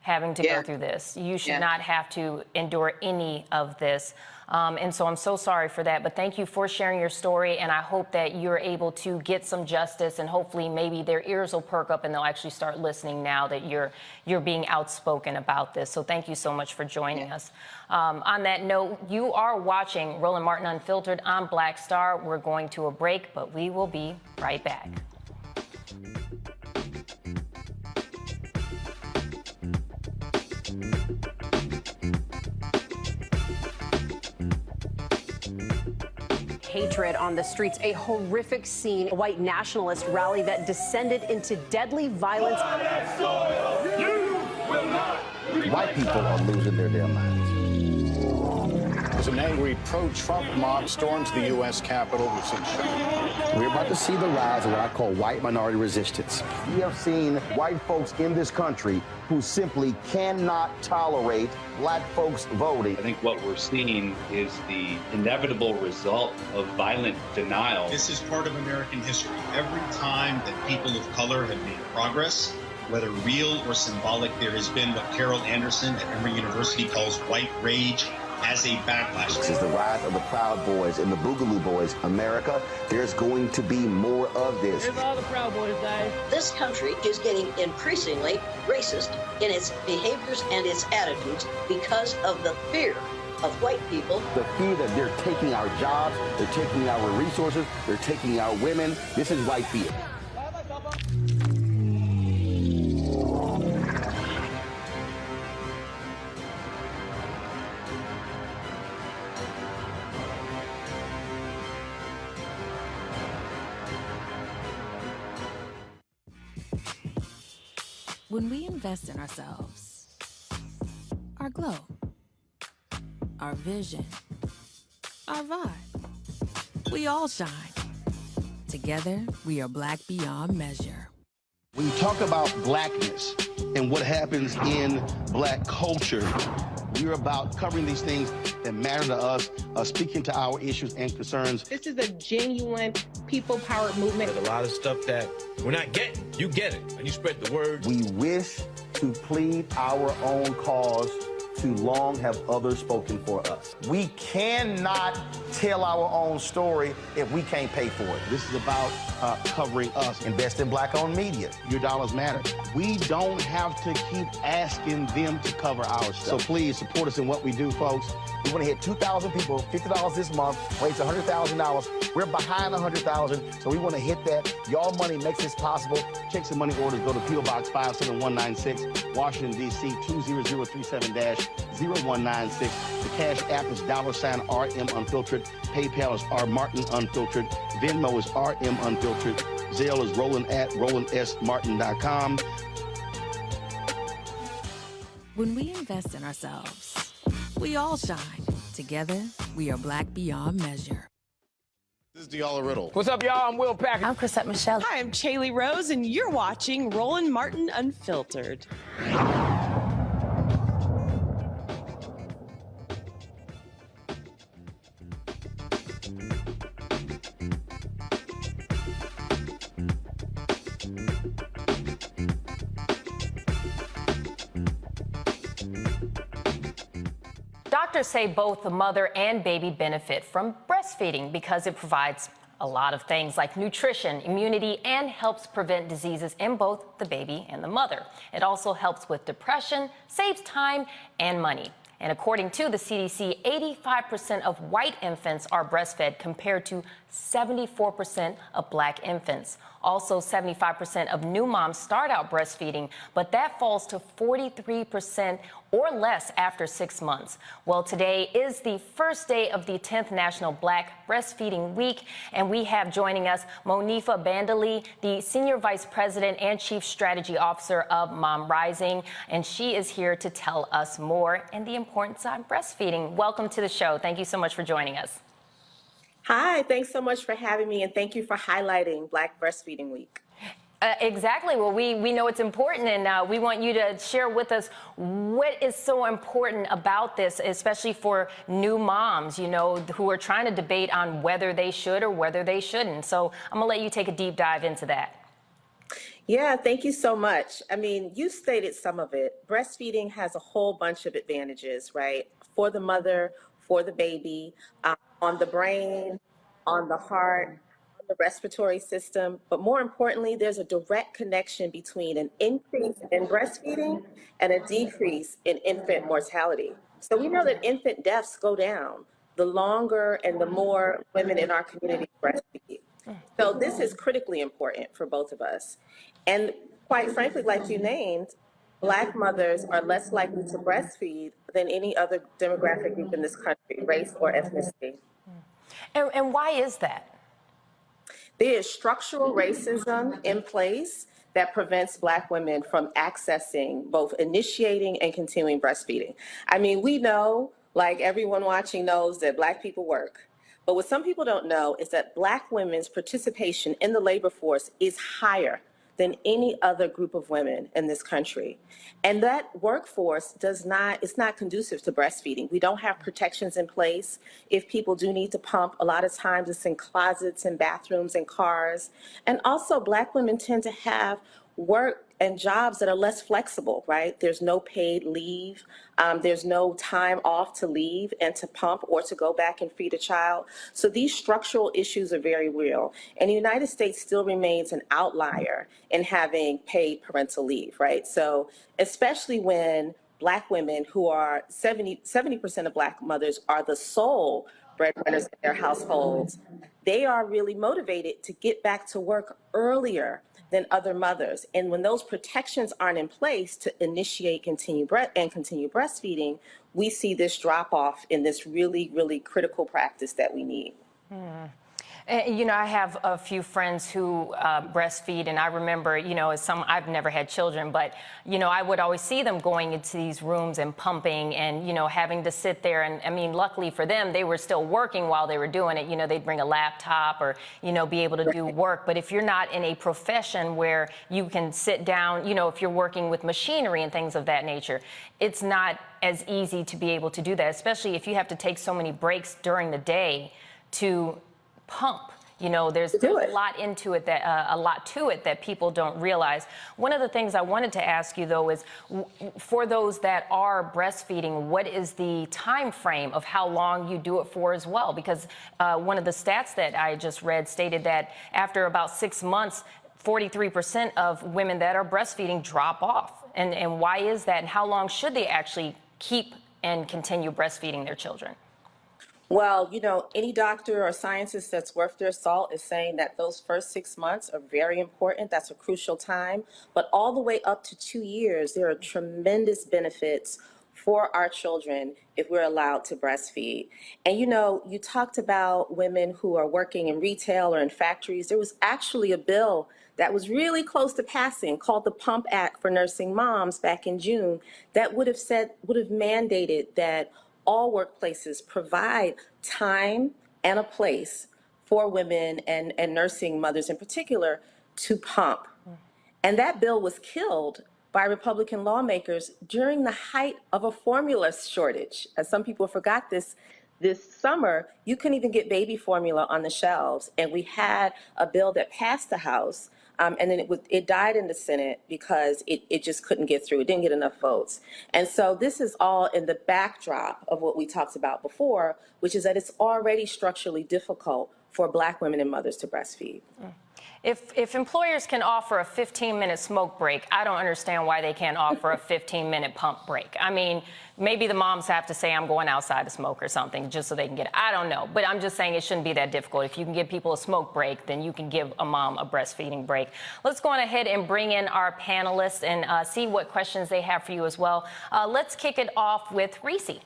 K: having to go through this. You should not have to endure any of this. And so I'm so sorry for that. But thank you for sharing your story. And I hope that you're able to get some justice, and hopefully maybe their ears will perk up and they'll actually start listening now that you're being outspoken about this. So thank you so much for joining us. On that note, you are watching Roland Martin Unfiltered on Black Star. We're going to a break, but we will be right back.
N: Hatred on the streets, a horrific scene, a white nationalist rally that descended into deadly violence.
O: White people are losing their damn minds.
P: As an angry pro-Trump mob storms the U.S. Capitol, we've seen
O: We're about to see the rise of what I call white minority resistance. We have seen white folks in this country who simply cannot tolerate black folks voting.
Q: I think what we're seeing is the inevitable result of violent denial.
R: This is part of American history. Every time that people of color have made progress, whether real or symbolic, there has been what Carol Anderson at Emory University calls white rage as a backlash.
O: This is the rise of the Proud Boys and the Boogaloo Boys. America, there's going to be more of this.
T: Here's all the Proud Boys, guys. This country is getting increasingly racist in its behaviors and its attitudes because of the fear of white people.
O: The fear that they're taking our jobs, they're taking our resources, they're taking our women. This is white fear.
I: When we invest in ourselves, our glow, our vision, our vibe, we all shine. Together, we are black beyond measure.
O: When you talk about blackness and what happens in black culture, we're about covering these things that matter to us, speaking to our issues and concerns.
G: This is a genuine people-powered movement.
S: There's a lot of stuff that we're not getting. You get it, and you spread the word.
O: We wish to plead our own cause. Too long have others spoken for us. We cannot tell our own story if we can't pay for it. This is about covering us. Invest in black-owned media. Your dollars matter. We don't have to keep asking them to cover our stuff. So please support us in what we do, folks. We want to hit 2,000 people, $50 this month, raise $100,000. We're behind 100,000, so we want to hit that. Y'all money makes this possible. Check some money orders. Go to P.O. Box 57196, Washington, D.C. 20037-0196. The Cash App is $RM Unfiltered. PayPal is R Martin Unfiltered. Venmo is RM Unfiltered. Zelle is Roland at RolandSMartin.com.
I: When we invest in ourselves, we all shine. Together, we are black beyond measure.
H: This is Deala Riddle.
J: What's up, y'all? I'm Will Packer.
U: I'm Chrisette Michelle. Hi, I'm Chaley Rose, and you're watching Roland Martin Unfiltered.
K: Doctors say both the mother and baby benefit from breastfeeding because it provides a lot of things like nutrition, immunity, and helps prevent diseases in both the baby and the mother. It also helps with depression, saves time and money. And according to the CDC, 85% of white infants are breastfed compared to 74% of black infants. Also, 75% of new moms start out breastfeeding, but that falls to 43% or less after 6 months. Well, today is the first day of the 10th National Black Breastfeeding Week, and we have joining us Monifa Bandali, the Senior Vice President and Chief Strategy Officer of Mom Rising, and she is here to tell us more and the importance of breastfeeding. Welcome to the show. Thank you so much for joining us.
V: Hi, thanks so much for having me, and thank you for highlighting Black Breastfeeding Week.
K: Exactly. Well, we know it's important, and we want you to share with us what is so important about this, especially for new moms, you know, who are trying to debate on whether they should or whether they shouldn't. So I'm going to let you take a deep dive into that.
V: Yeah, thank you so much. I mean, you stated some of it. Breastfeeding has a whole bunch of advantages, right? For the mother, for the baby, on the brain, on the heart, on the respiratory system. But more importantly, there's a direct connection between an increase in breastfeeding and a decrease in infant mortality. So we know that infant deaths go down the longer and the more women in our community breastfeed. So this is critically important for both of us. And quite frankly, like you named, Black mothers are less likely to breastfeed than any other demographic group in this country, race or ethnicity.
K: And why is that?
V: There is structural racism in place that prevents Black women from accessing both initiating and continuing breastfeeding. I mean, we know, like everyone watching knows, that Black people work. But what some people don't know is that Black women's participation in the labor force is higher than any other group of women in this country. And that workforce it's not conducive to breastfeeding. We don't have protections in place. If people do need to pump, a lot of times it's in closets and bathrooms and cars. And also Black women tend to have work and jobs that are less flexible, right? There's no paid leave. There's no time off to leave and to pump or to go back and feed a child. So these structural issues are very real. And the United States still remains an outlier in having paid parental leave, right? So especially when Black women, who are 70% of Black mothers, are the sole breadwinners in their households, they are really motivated to get back to work earlier than other mothers. And when those protections aren't in place to initiate continue breastfeeding, we see this drop off in this really, really critical practice that we need.
K: You know, I have a few friends who breastfeed, and I remember, you know, I've never had children, but, you know, I would always see them going into these rooms and pumping and, you know, having to sit there. And I mean, luckily for them, they were still working while they were doing it. You know, they'd bring a laptop or, you know, be able to do work. But if you're not in a profession where you can sit down, you know, if you're working with machinery and things of that nature, it's not as easy to be able to do that, especially if you have to take so many breaks during the day to pump. You know, there's a lot into it that a lot to it that people don't realize. One of the things I wanted to ask you though is, for those that are breastfeeding, what is the time frame of how long you do it for as well? Because one of the stats that I just read stated that after about 6 months, 43% of women that are breastfeeding drop off. And why is that? And how long should they actually keep and continue breastfeeding their children?
V: Well, you know, any doctor or scientist that's worth their salt is saying that those first 6 months are very important. That's a crucial time. But all the way up to 2 years, there are tremendous benefits for our children if we're allowed to breastfeed. And, you know, you talked about women who are working in retail or in factories. There was actually a bill that was really close to passing called the Pump Act for Nursing Moms back in June that would have mandated that all workplaces provide time and a place for women and nursing mothers in particular to pump. And that bill was killed by Republican lawmakers during the height of a formula shortage. As some people forgot this summer, you couldn't even get baby formula on the shelves. And we had a bill that passed the House, and then it died in the Senate because it just couldn't get through. It didn't get enough votes. And so this is all in the backdrop of what we talked about before, which is that it's already structurally difficult for Black women and mothers to breastfeed.
K: If employers can offer a 15-minute smoke break, I don't understand why they can't offer a 15-minute pump break. I mean, maybe the moms have to say, I'm going outside to smoke or something, just so they can get it. I don't know. But I'm just saying it shouldn't be that difficult. If you can give people a smoke break, then you can give a mom a breastfeeding break. Let's go on ahead and bring in our panelists and see what questions they have for you as well. Let's kick it off with Reese.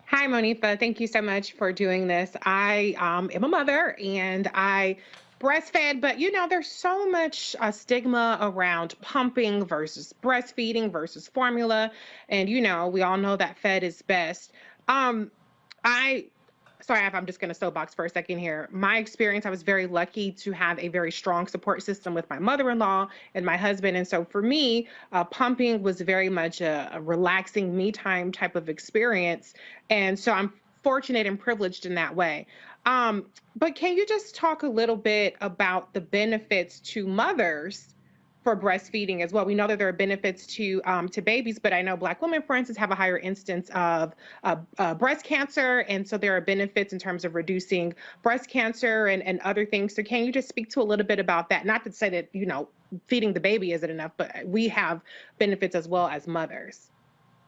G: Hi, Monifa. Thank you so much for doing this. I am a mother and I breastfed, but you know, there's so much stigma around pumping versus breastfeeding versus formula. And you know, we all know that fed is best. Sorry if I'm just going to soapbox for a second here. My experience, I was very lucky to have a very strong support system with my mother-in-law and my husband. And so for me, pumping was very much a relaxing me time type of experience. And so I'm fortunate and privileged in that way. But can you just talk a little bit about the benefits to mothers for breastfeeding as well? We know that there are benefits to babies, but I know Black women, for instance, have a higher instance of breast cancer, and so there are benefits in terms of reducing breast cancer and other things. So can you just speak to a little bit about that? Not to say that, you know, feeding the baby isn't enough, but we have benefits as well as mothers.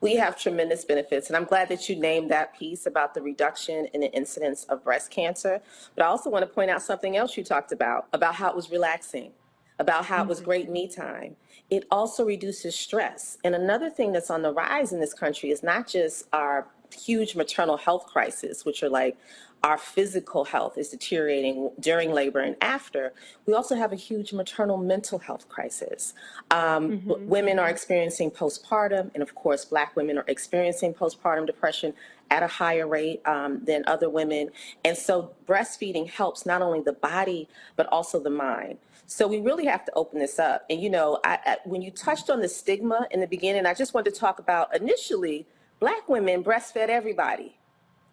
V: We have tremendous benefits, and I'm glad that you named that piece about the reduction in the incidence of breast cancer. But I also want to point out something else you talked about how it was relaxing, about how it was great me time. It also reduces stress. And another thing that's on the rise in this country is not just our huge maternal health crisis, which are like our physical health is deteriorating during labor and after. We also have a huge maternal mental health crisis. Women are experiencing postpartum, and of course, Black women are experiencing postpartum depression at a higher rate than other women. And so breastfeeding helps not only the body, but also the mind. So we really have to open this up. And, you know, when you touched on the stigma in the beginning, I just wanted to talk about initially, Black women breastfed everybody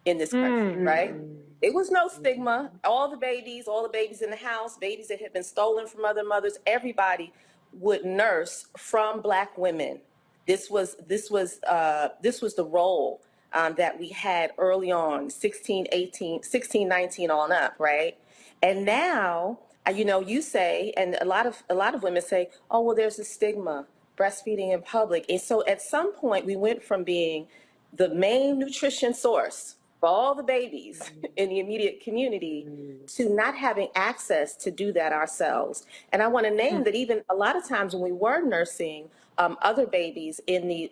V: in this country, right? It was no stigma. All the babies in the house, babies that had been stolen from other mothers, everybody would nurse from Black women. This was the role that we had early on, 16, 19 on up, right? And now, you know, you say, and a lot of women say, oh, well, there's a stigma, breastfeeding in public. And so at some point we went from being the main nutrition source for all the babies in the immediate community to not having access to do that ourselves. And I want to name that even a lot of times when we were nursing other babies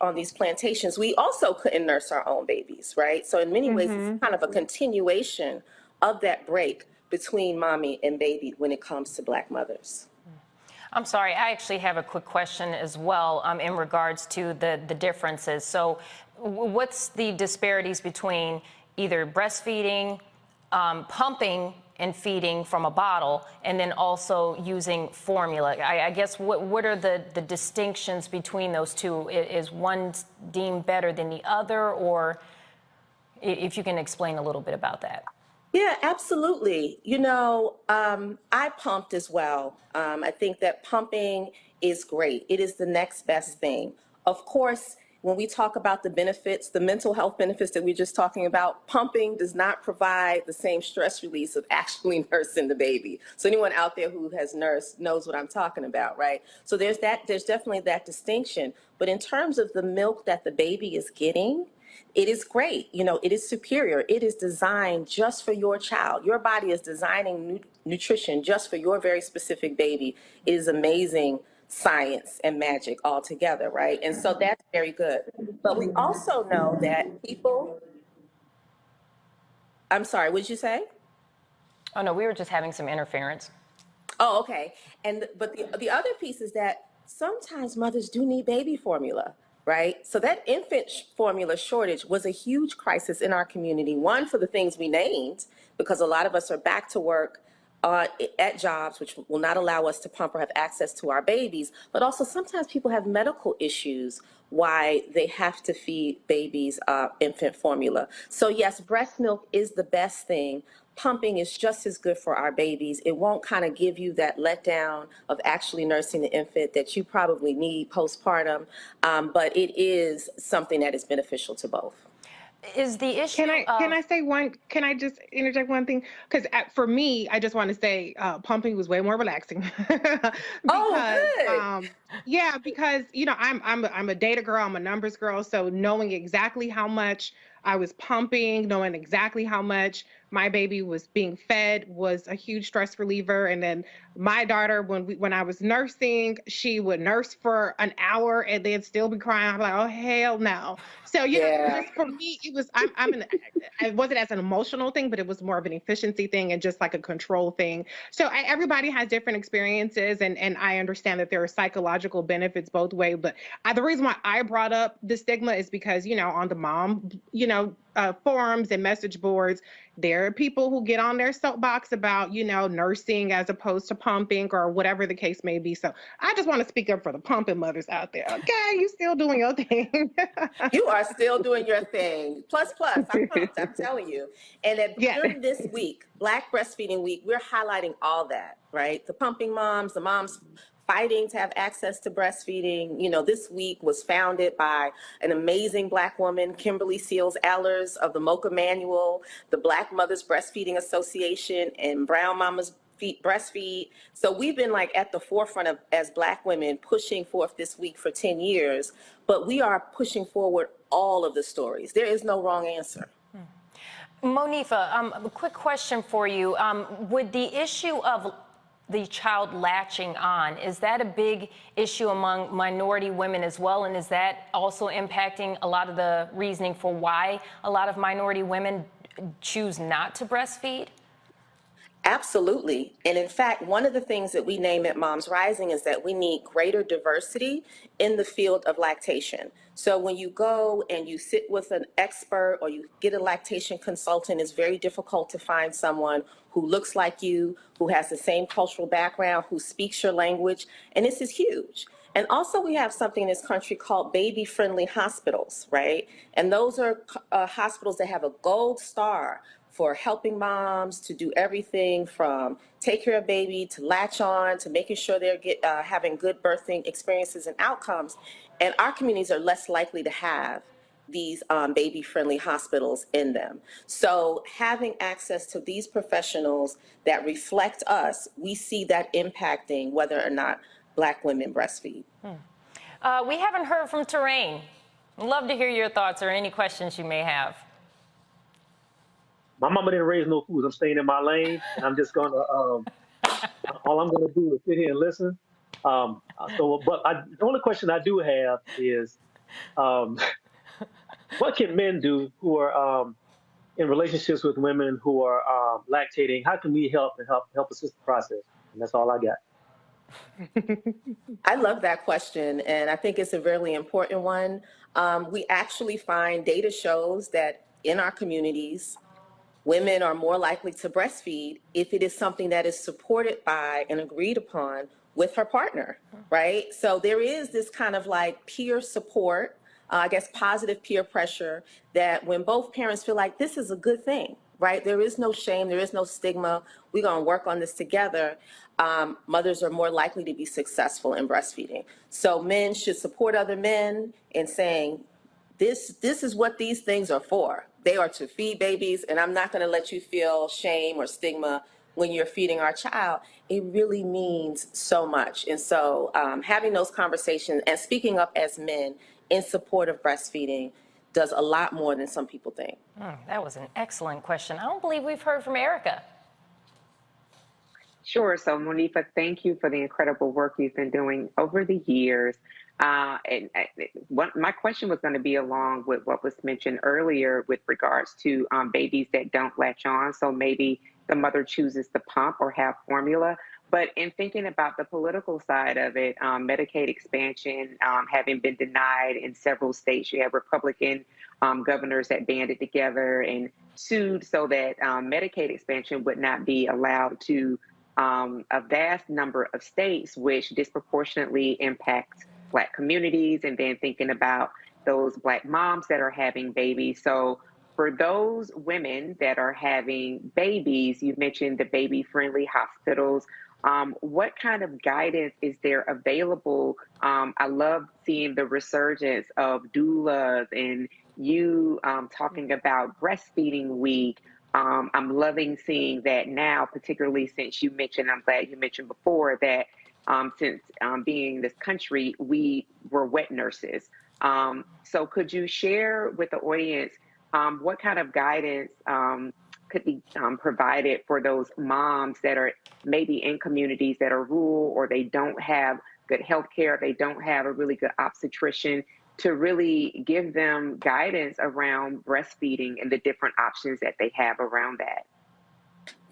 V: on these plantations, we also couldn't nurse our own babies, right? So in many ways, it's kind of a continuation of that break between mommy and baby when it comes to Black mothers.
K: I'm sorry, I actually have a quick question as well in regards to the differences. So what's the disparities between either breastfeeding, pumping and feeding from a bottle, and then also using formula? I guess what are the distinctions between those two? Is one deemed better than the other, or if you can explain a little bit about that?
V: Yeah, absolutely. You know, I pumped as well. I think that pumping is great. It is the next best thing. Of course, when we talk about the benefits, the mental health benefits that we're just talking about, pumping does not provide the same stress release of actually nursing the baby. So anyone out there who has nursed knows what I'm talking about, right? So there's definitely that distinction. But in terms of the milk that the baby is getting, it is great. You know, it is superior. It is designed just for your child. Your body is designing nutrition just for your very specific baby. It is amazing science and magic all together, right? And so that's very good. But we also know that people, I'm sorry, what did you say?
K: Oh, no, we were just having some interference.
V: Oh, okay. But the other piece is that sometimes mothers do need baby formula, right? So that infant formula shortage was a huge crisis in our community. One, for the things we named, because a lot of us are back to work at jobs which will not allow us to pump or have access to our babies, but also sometimes people have medical issues why they have to feed babies infant formula. So yes, breast milk is the best thing. Pumping is just as good for our babies. It won't kind of give you that letdown of actually nursing the infant that you probably need postpartum, but it is something that is beneficial to both.
K: Is the issue?
G: Can I just interject one thing? Because for me, I just want to say pumping was way more relaxing. Yeah, because you know I'm a data girl, I'm a numbers girl, so knowing exactly how much I was pumping, knowing exactly how much my baby was being fed was a huge stress reliever. And then my daughter, when I was nursing, she would nurse for an hour and then still be crying. I'm like, oh hell no. So you know, just for me, it was it wasn't as an emotional thing, but it was more of an efficiency thing and just like a control thing. So everybody has different experiences, and I understand that there are psychological benefits both ways. But the reason why I brought up the stigma is because, you know, on the mom, you know, forums and message boards, there are people who get on their soapbox about, nursing as opposed to pumping or whatever the case may be. So I just want to speak up for the pumping mothers out there. Okay, you still doing your thing.
V: You are still doing your thing. Plus, I pumped, I'm telling you. And during this week, Black Breastfeeding Week, we're highlighting all that, right? The pumping moms, the moms fighting to have access to breastfeeding. This week was founded by an amazing Black woman, Kimberly Seals Ehlers of the Mocha Manual, the Black Mothers Breastfeeding Association, and Brown Mamas Breastfeed. So we've been at the forefront of, as Black women, pushing forth this week for 10 years, but we are pushing forward all of the stories. There is no wrong answer.
K: Monifa, a quick question for you. Would the issue of the child latching on, is that a big issue among minority women as well? And is that also impacting a lot of the reasoning for why a lot of minority women choose not to breastfeed?
V: Absolutely. And in fact, one of the things that we name at Moms Rising is that we need greater diversity in the field of lactation. So when you go and you sit with an expert or you get a lactation consultant, it's very difficult to find someone who looks like you, who has the same cultural background, who speaks your language. And this is huge. And also we have something in this country called baby-friendly hospitals, right? And those are hospitals that have a gold star for helping moms to do everything from take care of baby to latch on to making sure they're having good birthing experiences and outcomes. And our communities are less likely to have these baby-friendly hospitals in them. So having access to these professionals that reflect us, we see that impacting whether or not Black women breastfeed.
K: We haven't heard from Terrain. Love to hear your thoughts or any questions you may have.
C: My mama didn't raise no fools. I'm staying in my lane, and I'm just gonna. All I'm gonna do is sit here and listen. The only question I do have is, what can men do who are in relationships with women who are lactating? How can we help assist the process? And that's all I got.
V: I love that question, and I think it's a really important one. We actually find data shows that in our communities, women are more likely to breastfeed if it is something that is supported by and agreed upon with her partner, right? So there is this kind of peer support, positive peer pressure, that when both parents feel like this is a good thing, right? There is no shame, there is no stigma, we're gonna work on this together. Mothers are more likely to be successful in breastfeeding. So men should support other men in saying, this is what these things are for. They are to feed babies, and I'm not going to let you feel shame or stigma when you're feeding our child. It really means so much. And so having those conversations and speaking up as men in support of breastfeeding does a lot more than some people think.
K: That was an excellent question. I don't believe we've heard from Erica.
F: Sure. So, Monifa, thank you for the incredible work you've been doing over the years. My question was going to be along with what was mentioned earlier with regards to babies that don't latch on. So maybe the mother chooses to pump or have formula. But in thinking about the political side of it, Medicaid expansion having been denied in several states, you have Republican governors that banded together and sued so that Medicaid expansion would not be allowed to a vast number of states, which disproportionately impacts Black communities, and then thinking about those Black moms that are having babies. So for those women that are having babies, you mentioned the baby-friendly hospitals. What kind of guidance is there available? I love seeing the resurgence of doulas and you talking about Breastfeeding Week. I'm loving seeing that now, particularly since you mentioned, I'm glad you mentioned before that since being in this country, we were wet nurses. So could you share with the audience what kind of guidance could be provided for those moms that are maybe in communities that are rural, or they don't have good health care, they don't have a really good obstetrician, to really give them guidance around breastfeeding and the different options that they have around that?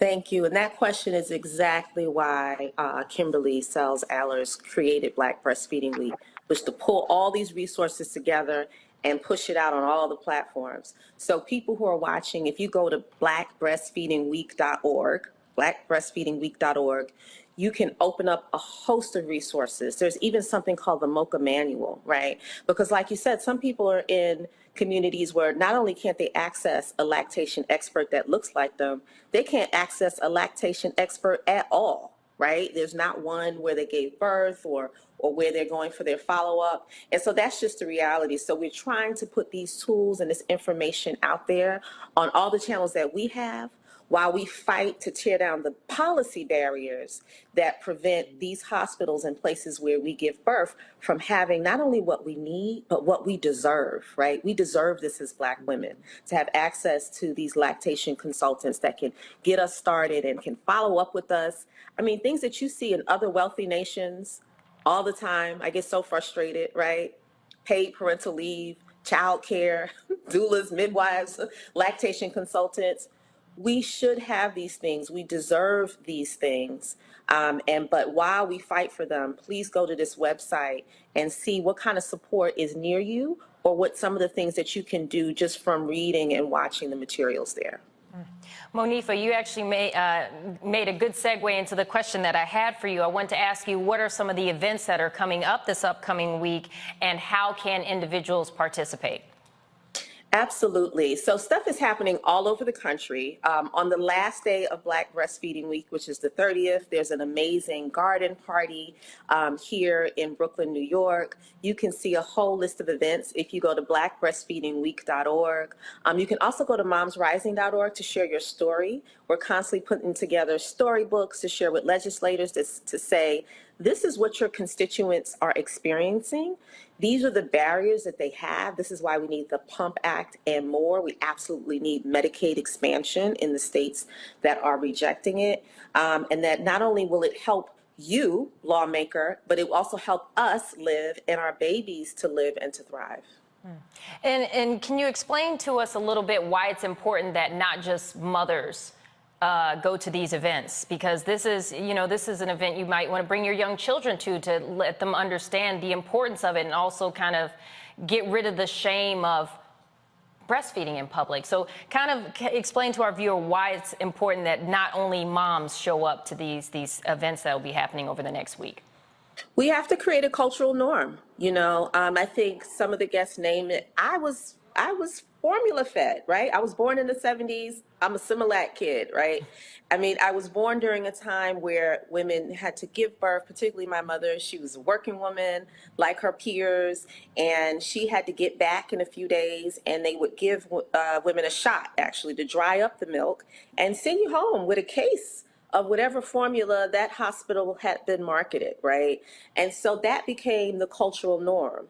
V: Thank you. And that question is exactly why Kimberly Seals Ehlers created Black Breastfeeding Week, was to pull all these resources together and push it out on all the platforms. So people who are watching, if you go to blackbreastfeedingweek.org, blackbreastfeedingweek.org, you can open up a host of resources. There's even something called the MOCA manual, right? Because like you said, some people are in communities where not only can't they access a lactation expert that looks like them, they can't access a lactation expert at all, right? There's not one where they gave birth or where they're going for their follow-up. And so that's just the reality. So we're trying to put these tools and this information out there on all the channels that we have, while we fight to tear down the policy barriers that prevent these hospitals and places where we give birth from having not only what we need, but what we deserve, right? We deserve this as Black women, to have access to these lactation consultants that can get us started and can follow up with us. I mean, things that you see in other wealthy nations all the time. I get so frustrated, right? Paid parental leave, childcare, doulas, midwives, lactation consultants. We should have these things. We deserve these things. But while we fight for them, please go to this website and see what kind of support is near you, or what some of the things that you can do just from reading and watching the materials there.
K: Monifa, you actually made a good segue into the question that I had for you. I want to ask you, what are some of the events that are coming up this upcoming week, and how can individuals participate?
V: Absolutely. So stuff is happening all over the country. On the last day of Black Breastfeeding Week, which is the 30th, there's an amazing garden party here in Brooklyn, New York. You can see a whole list of events if you go to blackbreastfeedingweek.org. You can also go to momsrising.org to share your story. We're constantly putting together storybooks to share with legislators to say, this is what your constituents are experiencing. These are the barriers that they have. This is why we need the PUMP Act and more. We absolutely need Medicaid expansion in the states that are rejecting it. And that not only will it help you, lawmaker, but it will also help us live and our babies to live and to thrive.
K: And can you explain to us a little bit why it's important that not just mothers go to these events? Because this is an event you might want to bring your young children to let them understand the importance of it, and also kind of get rid of the shame of breastfeeding in public. So kind of explain to our viewer why it's important that not only moms show up to these events that will be happening over the next week.
V: We have to create a cultural norm. I think some of the guests named it. I was formula fed, right? I was born in the 70s. I'm a Similac kid, right? I mean, I was born during a time where women had to give birth, particularly my mother. She was a working woman like her peers, and she had to get back in a few days, and they would give women a shot, actually, to dry up the milk and send you home with a case of whatever formula that hospital had been marketed, right? And so that became the cultural norm.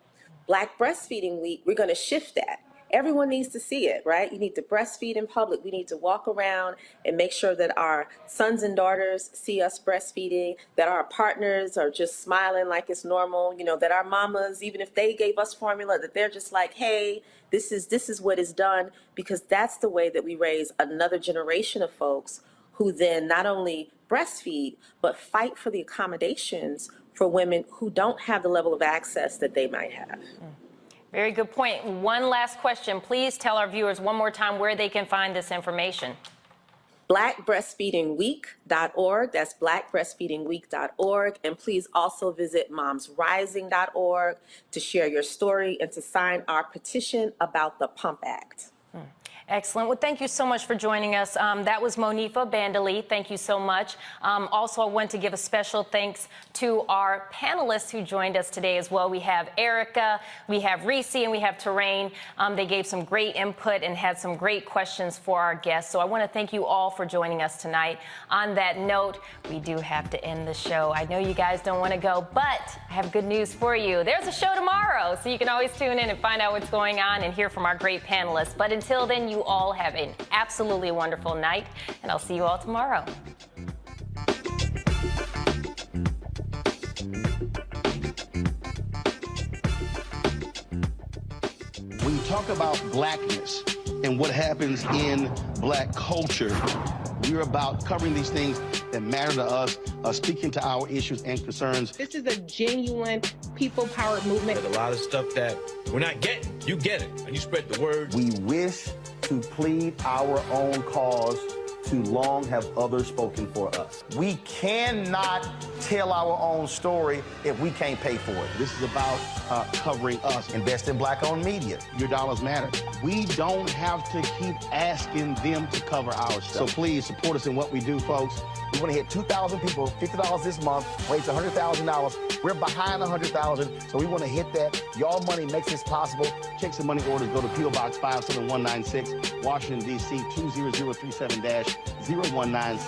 V: Black Breastfeeding Week, we're going to shift that. Everyone needs to see it, right? You need to breastfeed in public. We need to walk around and make sure that our sons and daughters see us breastfeeding, that our partners are just smiling like it's normal, that our mamas, even if they gave us formula, that they're just like, hey, this is what is done, because that's the way that we raise another generation of folks who then not only breastfeed, but fight for the accommodations for women who don't have the level of access that they might have.
K: Very good point. One last question. Please tell our viewers one more time where they can find this information.
V: blackbreastfeedingweek.org. That's blackbreastfeedingweek.org. And please also visit momsrising.org to share your story and to sign our petition about the PUMP Act.
K: Excellent. Well, thank you so much for joining us. That was Monifa Bandeli. Thank you so much. Also, I want to give a special thanks to our panelists who joined us today as well. We have Erica, we have Reese, and we have Terrain. They gave some great input and had some great questions for our guests. So I want to thank you all for joining us tonight. On that note, we do have to end the show. I know you guys don't want to go, but I have good news for you. There's a show tomorrow, so you can always tune in and find out what's going on and hear from our great panelists. But until then, you all have an absolutely wonderful night, and I'll see you all tomorrow.
O: When you talk about blackness and what happens in black culture, we're about covering these things that matter to us speaking to our issues and concerns.
G: This is a genuine people-powered movement.
S: There's a lot of stuff that we're not getting. You get it, and you spread the word.
O: We wish to plead our own cause. Too long have others spoken for us. We cannot tell our own story if we can't pay for it. This is about covering us. Invest in Black-owned media. Your dollars matter. We don't have to keep asking them to cover our stuff. So please support us in what we do, folks. We want to hit 2,000 people, $50 this month, raise $100,000. We're behind 100,000, so we want to hit that. Y'all money makes this possible. Checks and money orders go to P.O. Box 57196, Washington, D.C. 20037-0196.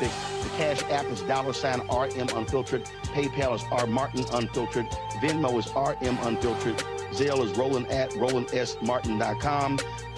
O: The Cash App is $RM Unfiltered. PayPal is R Martin Unfiltered. Venmo is RM Unfiltered. Zelle is Roland@RolandSMartin.com.